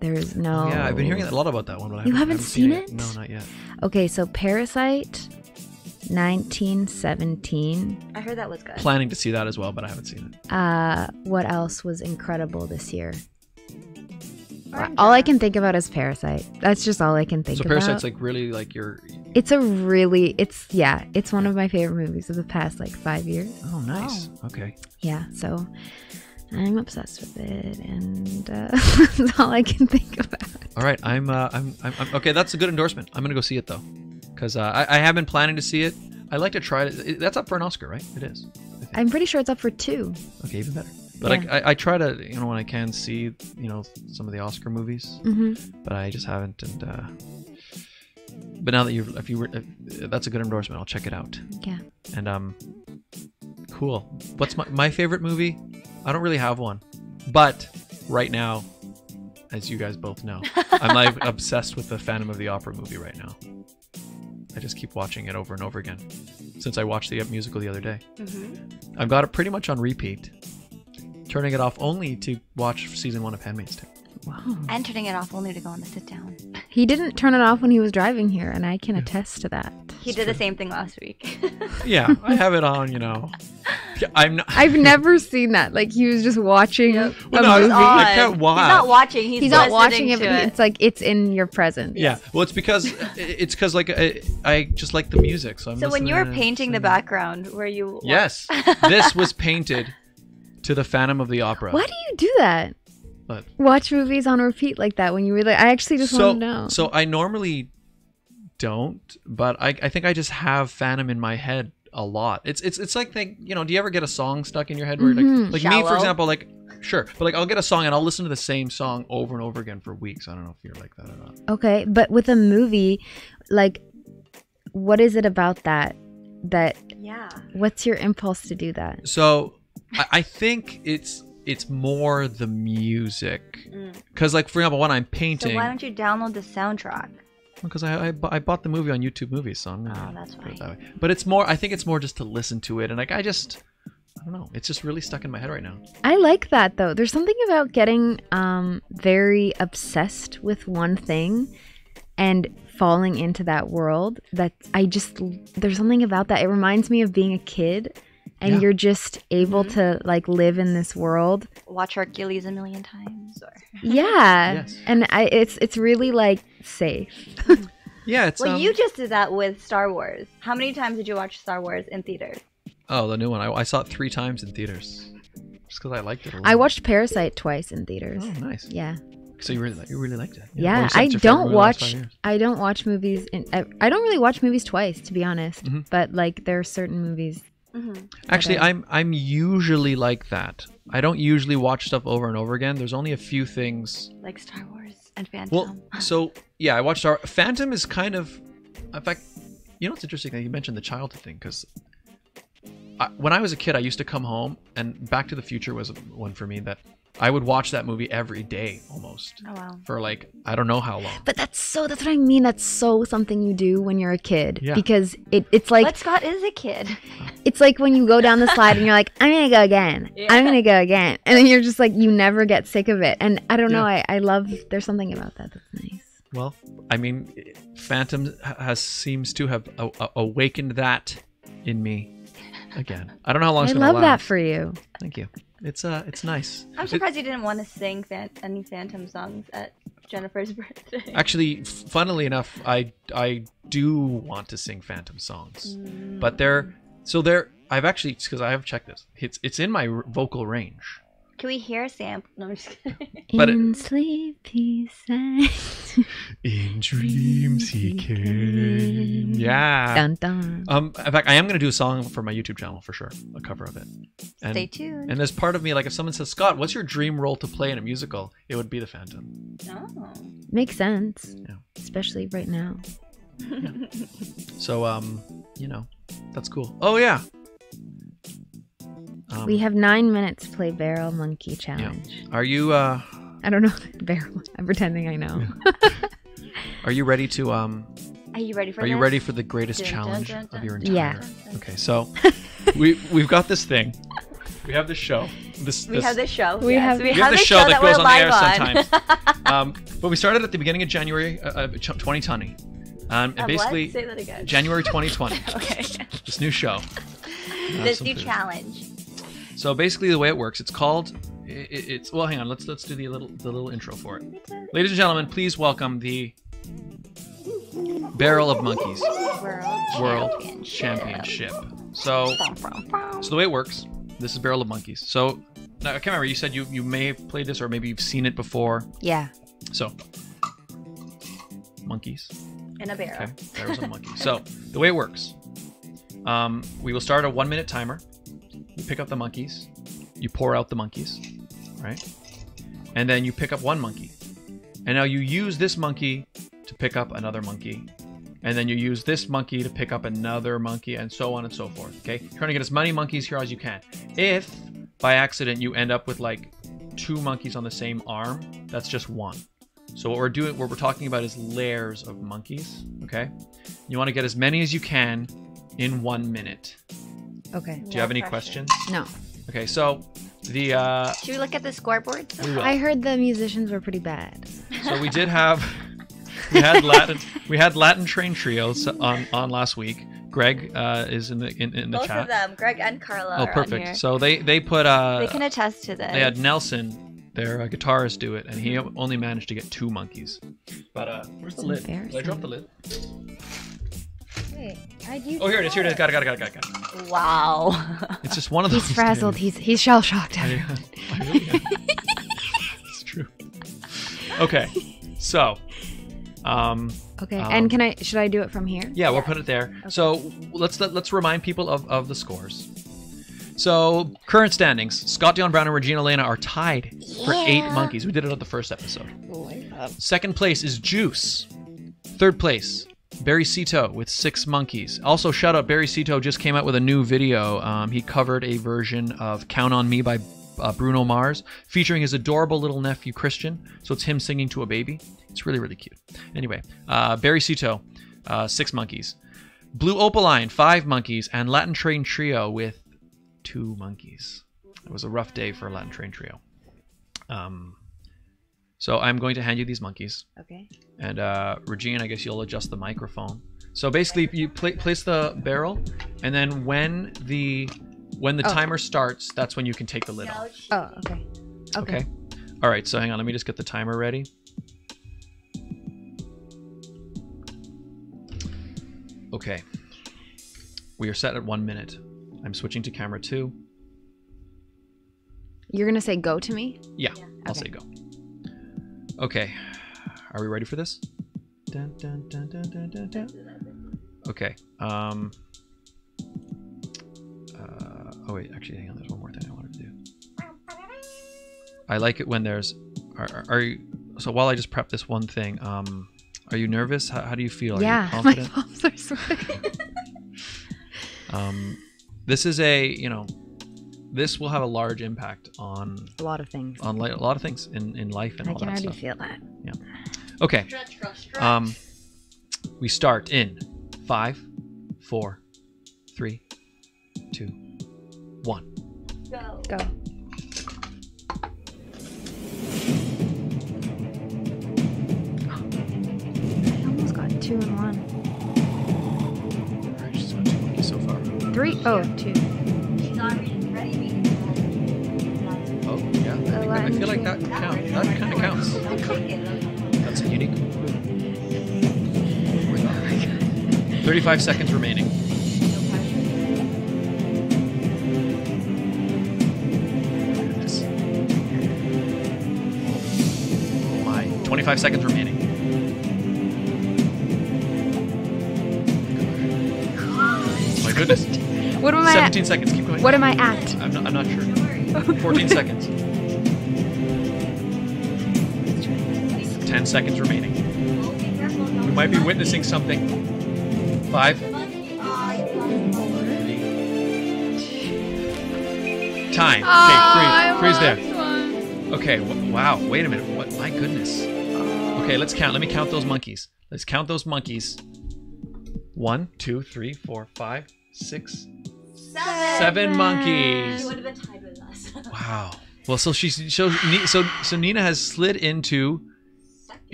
There's no. Yeah, I've been hearing a lot about that one, but I haven't seen it. No, not yet. Okay, so Parasite, 1917. I heard that was good. Planning to see that as well, but I haven't seen it. What else was incredible this year? All I can think about is Parasite. That's just all I can think about. So Parasite's like really like your... It's one of my favorite movies of the past like 5 years. Oh, nice. Oh. Okay. Yeah, so I'm obsessed with it, and that's all I can think about. All right, I'm okay. That's a good endorsement. I'm gonna go see it though, because I have been planning to see it. I like to try it. That's up for an Oscar, right? It is. I'm pretty sure it's up for 2. Okay, even better. But yeah. I try to, when I can see, some of the Oscar movies, but I just haven't. And but now that that's a good endorsement. I'll check it out. Yeah. And cool. What's my favorite movie? I don't really have one, but right now, as you guys both know, I'm like obsessed with the Phantom of the Opera movie right now. I just keep watching it over and over again since I watched the musical the other day. I've got it pretty much on repeat, turning it off only to watch season 1 of Handmaids too. Wow. And turning it off only to go on the sit down. He didn't turn it off when he was driving here, and I can attest to that. He did the same thing last week. Yeah, I have it on, I've never seen that. Like, he was just watching a movie. I can't watch. He's not watching. He's not watching it, but it's like it's in your presence. Yeah. Well, it's because like I just like the music. So when you were painting the background, were you? Yes, this was painted to the Phantom of the Opera. Why do you do that? What? Watch movies on repeat like that when you really... I actually just want to know. So I normally don't, but I think I just have Phantom in my head a lot. It's like do you ever get a song stuck in your head where like me, for example, like sure, but like I'll get a song and I'll listen to the same song over and over again for weeks. I don't know if you're like that or not. Okay, but with a movie, like, what is it about that yeah, what's your impulse to do that? So I think it's more the music, because like for example, when I'm painting, so why don't you download the soundtrack? Because I bought the movie on YouTube Movies, so I'm gonna that's put it why. that way. But I think it's more just to listen to it, and like I don't know, it's just really stuck in my head right now. I like that though. There's something about getting very obsessed with one thing and falling into that world that there's something about that. It reminds me of being a kid. And you're just able to like live in this world. Watch Hercules a million times. Yeah. Yes. And it's really like safe. Yeah. It's well, you just did that with Star Wars. How many times did you watch Star Wars in theaters? Oh, the new one. I saw it 3 times in theaters, just because I liked it a lot. I watched Parasite twice in theaters. Oh, nice. Yeah. So you really liked it. Yeah. Well, I don't watch movies. I don't really watch movies twice, to be honest. But like there are certain movies. Actually, I'm usually like that. I don't usually watch stuff over and over again. There's only a few things like Star Wars and Phantom. Well, so yeah, I watched Phantom is kind of, in fact, it's interesting that you mentioned the childhood thing, because when I was a kid, I used to come home, and Back to the Future was one for me that I would watch that movie every day almost. Oh, wow. For like, I don't know how long. But that's what I mean. That's so something you do when you're a kid. Yeah. Because it's like... But Scott is a kid. It's like when you go down the slide and you're like, I'm going to go again. Yeah. I'm going to go again. And then you're just like, you never get sick of it. And I don't know. I love... There's something about that that's nice. Well, I mean, Phantom seems to have awakened that in me again. I don't know how long it's going to last. I love that for you. Thank you. It's nice. I'm surprised you didn't want to sing any Phantom songs at Jennifer's birthday. Actually, funnily enough, I do want to sing Phantom songs, but I've actually, because I have checked this. It's in my vocal range. Can we hear a sample? No, I'm just kidding. In sleep he sang. In dreams he came. Yeah. Dun, dun. In fact, I am gonna do a song for my YouTube channel for sure, a cover of it. And, stay tuned. And there's part of me, like if someone says, Scott, what's your dream role to play in a musical? It would be the Phantom. Oh. Makes sense. Yeah. Especially right now. Yeah. So, that's cool. Oh yeah. We have 9 minutes to play Barrel Monkey Challenge. Yeah. Are you I don't know Barrel. I'm pretending I know. Are you ready to Are you ready for Are this? you ready for the greatest challenge of your entire Yeah. Okay, so we've got this thing. We have this show. We have this show. We have this show that goes we're on the air live sometimes. But we started at the beginning of January 2020. And basically what? Say that again. January 2020. Okay. This new show. This new challenge. So basically the way it works, it's called it's well. Hang on. Let's do the little intro for it. Ladies and gentlemen, please welcome the Barrel of Monkeys World Championship. So the way it works, this is Barrel of Monkeys. So now, I can't remember. You said you may have played this, or maybe you've seen it before. Yeah. So monkeys In a barrel. Okay, barrels of monkeys. So the way it works, we will start a 1-minute timer. You pick up the monkeys. You pour out the monkeys, right? And then you pick up one monkey. And now you use this monkey to pick up another monkey. And then you use this monkey to pick up another monkey, and so on and so forth, okay? You're trying to get as many monkeys here as you can. If, by accident, you end up with, like, 2 monkeys on the same arm, that's just 1. So what we're talking about is layers of monkeys, okay? You want to get as many as you can in 1 minute. Okay. Do you have any questions? No. Okay, so the Should we look at the scoreboard? we will. I heard the musicians were pretty bad. So we did have we had Latin train trios on last week. Greg is in the Both chat. of them, Greg and Carla. Oh, are on perfect. here. So they put They can attest to this. they had Nelson, their guitarist, do it, and he only managed to get 2 monkeys. But where's the lid? Did I drop the lid? Wait, Oh, here it is. Here it is. Got it. Wow. It's just one of those. He's frazzled. He's shell shocked. I really am. It's true. Okay, so. Okay, and should I do it from here? Yeah, we'll put it there. Okay. So let's remind people of the scores. So current standings: Scott, Dion, Brown, and Regine Alaina are tied for 8 monkeys. We did it on the first episode. Second place is Juice. Third place, Barry Cito with 6 monkeys. Also, shout out, Barry Cito just came out with a new video. He covered a version of "Count on Me" by Bruno Mars, featuring his adorable little nephew Christian. So it's him singing to a baby. It's really, really cute. Anyway, Barry Cito, 6 monkeys. Blue Opaline, 5 monkeys. And Latin Train Trio with 2 monkeys. It was a rough day for Latin Train Trio. So I'm going to hand you these monkeys. Okay. And Regine, I guess you'll adjust the microphone. So basically, you place the barrel, and then when the timer starts, that's when you can take the lid off. Oh, okay. Okay. All right. So hang on. Let me just get the timer ready. Okay. We are set at 1 minute. I'm switching to camera 2. You're gonna say go to me? Yeah. I'll say go. Okay. Are we ready for this? Dun, dun, dun, dun, dun, dun, dun. Okay. Oh wait, actually, hang on. There's one more thing I wanted to do. I like it when there's. Are you? So while I just prep this one thing, are you nervous? How do you feel? Are you confident? My palms are sweating. This is this will have a large impact on a lot of things. On a lot of things in life and all that stuff. I can already feel that. Yeah. Okay. We start in 5, 4, 3, 2, 1. Go. I almost got 2 in 1. Alright, she's got 2 monkeys so far. 3? Oh, 2. She's already ready. Oh, yeah. I feel like that counts. That kind of counts. That's a unique. Oh my God. 35 seconds remaining. Oh my. 25 seconds remaining. Oh my goodness. What am I 17 seconds. Keep going. What am I at? I'm not sure. 14 seconds. 10 seconds remaining. We might be witnessing something. 5. Time. Okay, 3. 3's there. Okay, wow. Wait a minute. What? My goodness. Okay, let's count. Let me count those monkeys. Let's count those monkeys. 1, 2, 3, 4, 5, 6, 7 monkeys. She would have been tied with us. Wow. Well, so so Nina has slid into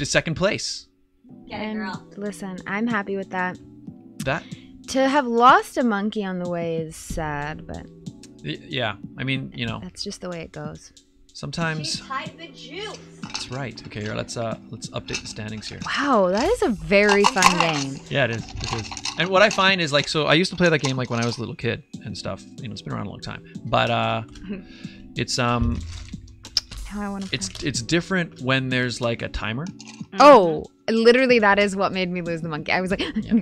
second place. And listen, I'm happy with that. That To have lost a monkey on the way is sad, but yeah. I mean, that's just the way it goes. Sometimes. She tied the juice. That's right. Okay, here, let's update the standings here. Wow, that is a very fun game. Yeah, it is. It is. And what I find is like, so I used to play that game like when I was a little kid and stuff. You know, it's been around a long time. But it's it's different when there's like a timer. Oh, literally, that is what made me lose the monkey. I was like, Yeah.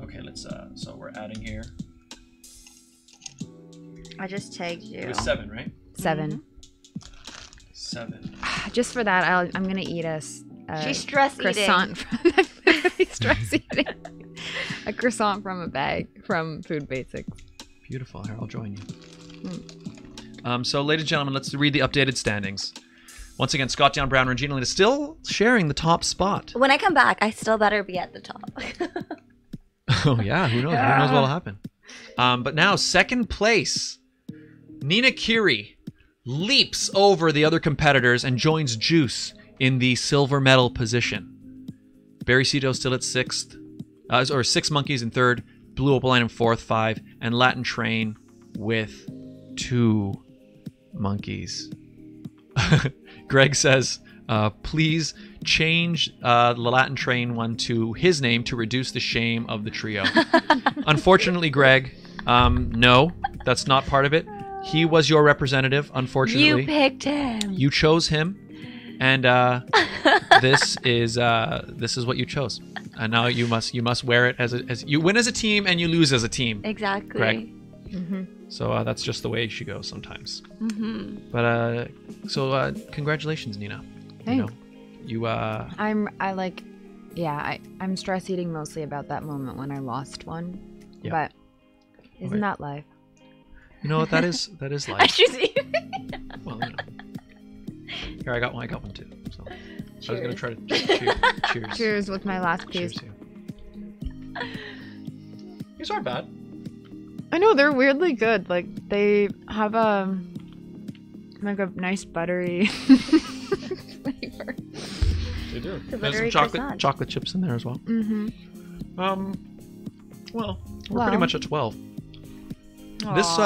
Okay, let's so we're adding here. I just tagged you. It was 7, right? 7. 7. Just for that, I'm gonna eat a She's stress croissant eating. from stress eating. A croissant from a bag from Food Basics. Beautiful. Here, I'll join you. So, ladies and gentlemen, let's read the updated standings. Once again, Scott, Dion, Brown, Regine, Alaina still sharing the top spot. When I come back, I still better be at the top. Oh yeah, who knows? Who knows what'll happen? But now, second place, Nina Kiri leaps over the other competitors and joins Juice in the silver medal position. Barry Cito still at 6th, or 6 monkeys in 3rd, Blue Opaline in 4th, 5, and Latin Train with 2 monkeys. Greg says, please change the Latin Train one to his name to reduce the shame of the trio. Unfortunately, Greg, no, that's not part of it. He was your representative, unfortunately. You picked him. You chose him, and this is what you chose. And now you must wear it as you win as a team and you lose as a team. Exactly. Greg. Mm-hmm. So that's just the way she goes sometimes. Mm-hmm. But congratulations, Nina. Thanks. You know, I'm stress eating mostly about that moment when I lost one. Yeah. But isn't that life? you know what that is I life. should see. Well, you know. Here, I got one too. So I was gonna try to cheers. Cheers with my last piece. Cheers to you. These aren't bad. I know, they're weirdly good. Like, they have a nice buttery flavor. They do. The There's some buttery croissant. chocolate chips in there as well. Mm-hmm. Well, we're pretty much at 12. This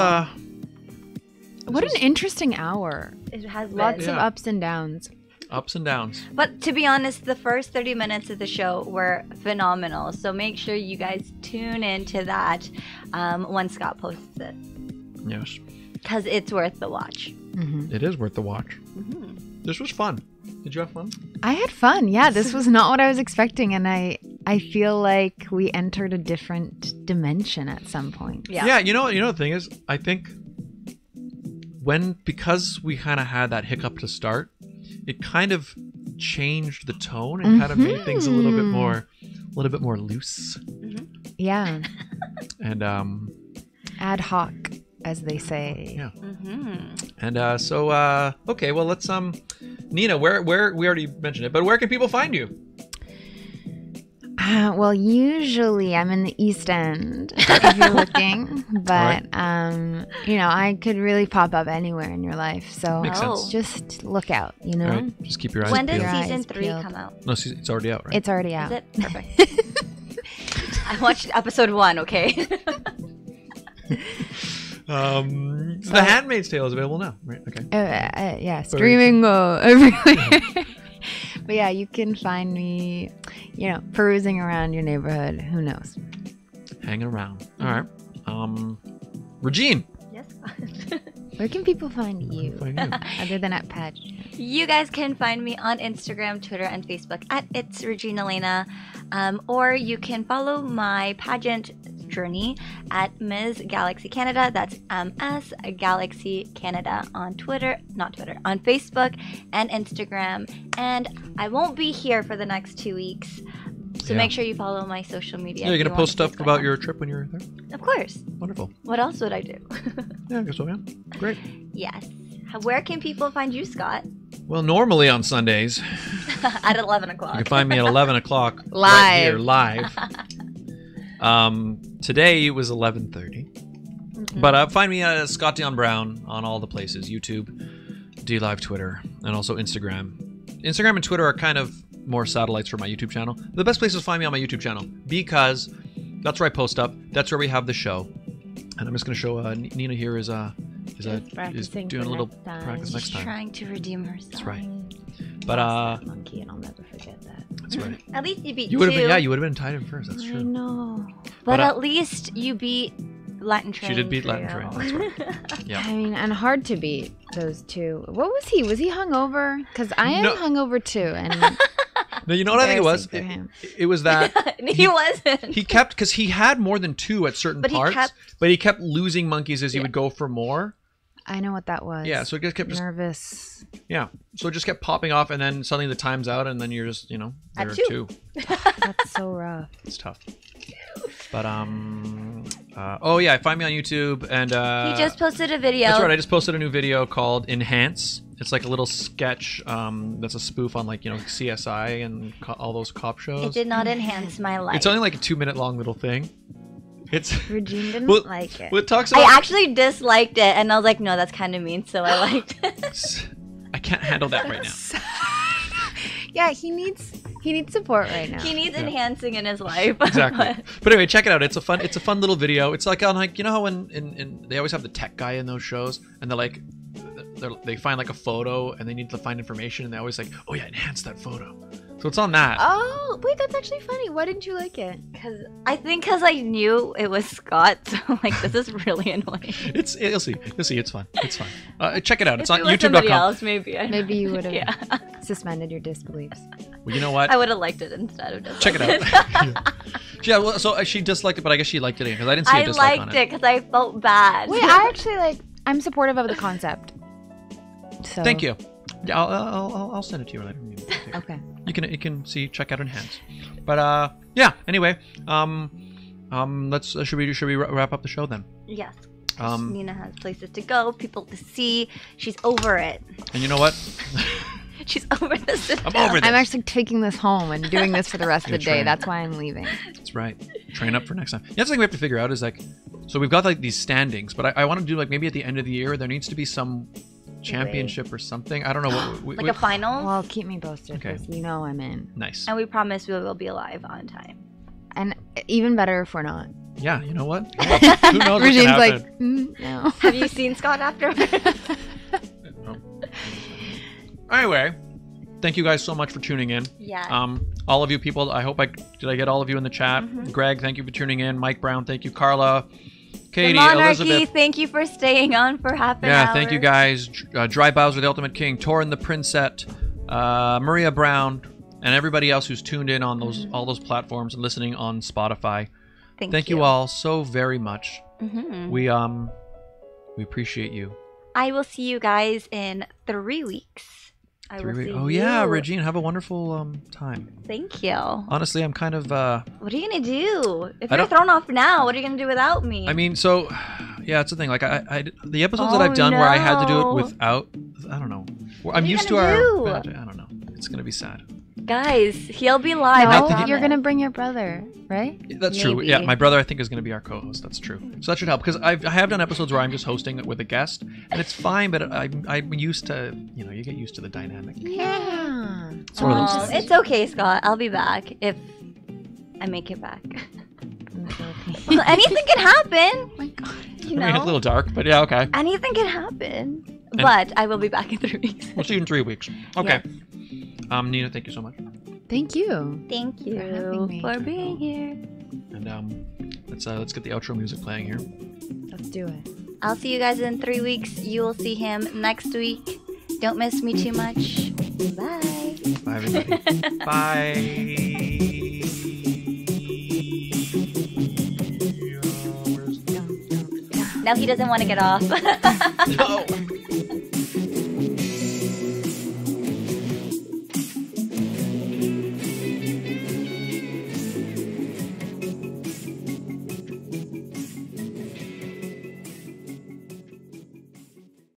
What an interesting hour. It has Lots been. of ups and downs. ups and downs. But to be honest, the first 30 minutes of the show were phenomenal. So make sure you guys tune into that when Scott posts it. Yes. Because it's worth the watch. Mm-hmm. It is worth the watch. Mm-hmm. This was fun. Did you have fun? I had fun. Yeah, this was not what I was expecting, and I feel like we entered a different dimension at some point. Yeah. Yeah, you know the thing is, I think because we kind of had that hiccup to start, it kind of changed the tone and kind of made things a little bit more loose. Mm-hmm. Yeah. And Ad hoc, as they say. yeah. Mm-hmm. And okay, well let's Nina, where we already mentioned it, but where can people find you? Well, usually I'm in the East End if you're looking, but I could really pop up anywhere in your life. So Makes sense. Just look out, you know. All right, just keep your eyes When peeled. does Your season eyes 3 peeled. come out? No, it's already out, right? It's already out. Is it? Perfect. I watched episode 1, okay? The Handmaid's Tale is available now, right? Okay. Yeah, streaming everywhere. But yeah, you can find me, perusing around your neighborhood. Who knows? Hanging around. All right. Regine. Yes. Where can people find you? Find you. Other than at Patch? You guys can find me on Instagram, Twitter, and Facebook at It's Regine Alaina. Or you can follow my pageant journey at Ms. Galaxy Canada. That's MS Galaxy Canada on on Facebook and Instagram. And I won't be here for the next 2 weeks. So make sure you follow my social media. Yeah, you're if going to you want post stuff see what's about going your trip when you're there? on. Of course. Wonderful. What else would I do? Yeah, I guess so, yeah. Great. Yes. Where can people find you, Scott? Well, normally on Sundays, At 11 o'clock. you can find me at 11 o'clock. Right Live. here, live. Today it was 11:30. But find me at Scott Dion Brown on all the places. YouTube, DLive, Twitter, and also Instagram. Instagram and Twitter are kind of more satellites for my YouTube channel. The best place to find me on my YouTube channel because that's where I post up. That's where we have the show. And I'm just going to show Nina here is Is doing a little practice next time. Trying to redeem herself. That's right. But monkey, and I'll never forget that. That's right. At least you beat You would have two. been, yeah, you would have been tied in first. That's true. I know. But at least you beat Latin Train. She did beat Latin Trio. Train. That's right. Yeah. I mean, and hard to beat those two. What was he? Was he hungover? Because I am hungover too, and No, you know what I think it was? It was that he wasn't. he kept, because he had more than two at certain parts, but he kept losing monkeys as he would go for more. I know what that was. Yeah, so it just kept nervous. Yeah, so it just kept popping off, and then suddenly the time's out, and then you're just, there at are two. That's so rough. It's tough. But oh yeah, find me on YouTube, and he just posted a video. That's right, I just posted a new video called Enhance. It's like a little sketch that's a spoof on CSI and all those cop shows. It did not enhance my life. It's only like a 2-minute long little thing. It's Regine didn't like it. It talks about, I actually disliked it, and I was like, no, that's kind of mean, so I liked it. I can't handle that right now. Yeah, he needs support right now. He needs enhancing in his life. Exactly. But anyway, check it out. It's a fun little video. It's like on how when in they always have the tech guy in those shows, and they find like a photo and they need to find information, and they always like, oh yeah, enhance that photo. So it's on that. Oh wait, that's actually funny. Why didn't you like it? Because I knew it was Scott, so like this is really annoying. You'll see. It's fun. It's fun. Check it out. It's on YouTube.com. Somebody else, maybe you would have suspended your disbeliefs. Well, you know what? I would have liked it instead of just. Check it out. Yeah. Well, so she disliked it, but I guess she liked it because I didn't see a dislike on it. I liked it because I felt bad. Wait, I actually I'm supportive of the concept. So. Thank you. Yeah, I'll send it to you later. Okay. You can check out Enhance. But yeah. Anyway, should we wrap up the show then? Yes. Nina has places to go, people to see. She's over it. And you know what? She's over this. I'm over this. I'm actually taking this home and doing this for the rest of the day. That's why I'm leaving. That's right. Train up for next time. The other thing we have to figure out is so we've got these standings, but I want to do maybe at the end of the year there needs to be some championship or something. I don't know what a final. Well, keep me posted because I'm in. Nice. And we promise we will be alive on time. And even better if we're not. Yeah, you know what? Who knows what can happen? No. Have you seen Scott afterwards? No. Anyway, thank you guys so much for tuning in. Yeah. All of you people, I get all of you in the chat. Mm-hmm. Greg, thank you for tuning in. Mike Brown, thank you. Carla, Katie, Elizabeth, thank you for staying on for half an hour. Yeah, thank you guys. Dry Bowser, the Ultimate King, Torin the Princet, Maria Brown, and everybody else who's tuned in on all those platforms and listening on Spotify. Thank you all so very much. Mm-hmm. We appreciate you. I will see you guys in 3 weeks. 3 weeks. Oh yeah, Regine, have a wonderful time. Thank you. Honestly, I'm kind of. What are you gonna do if you're thrown off now? What are you gonna do without me? I mean, so yeah, it's the thing. Like the episodes that I've done where I had to do it without, I don't know. I'm used to our. I don't know. It's gonna be sad. Guys, he'll be live. No, you're gonna bring your brother, right? That's true. Yeah, my brother I think is gonna be our co-host. That's true. So that should help because I have done episodes where I'm just hosting it with a guest, and it's fine. But I'm used to you get used to the dynamic. Yeah. It's one of those things. It's okay, Scott. I'll be back if I make it back. Well, anything can happen. Oh my God. You know, it's a little dark, but yeah, okay. Anything can happen. But I will be back in 3 weeks. We'll see you in 3 weeks. Okay. Yeah. Nina, thank you so much. Thank you. Thank you for being here. And let's get the outro music playing here. Let's do it. I'll see you guys in 3 weeks. You will see him next week. Don't miss me too much. Bye. Bye, everybody. Bye. Now he doesn't want to get off. No.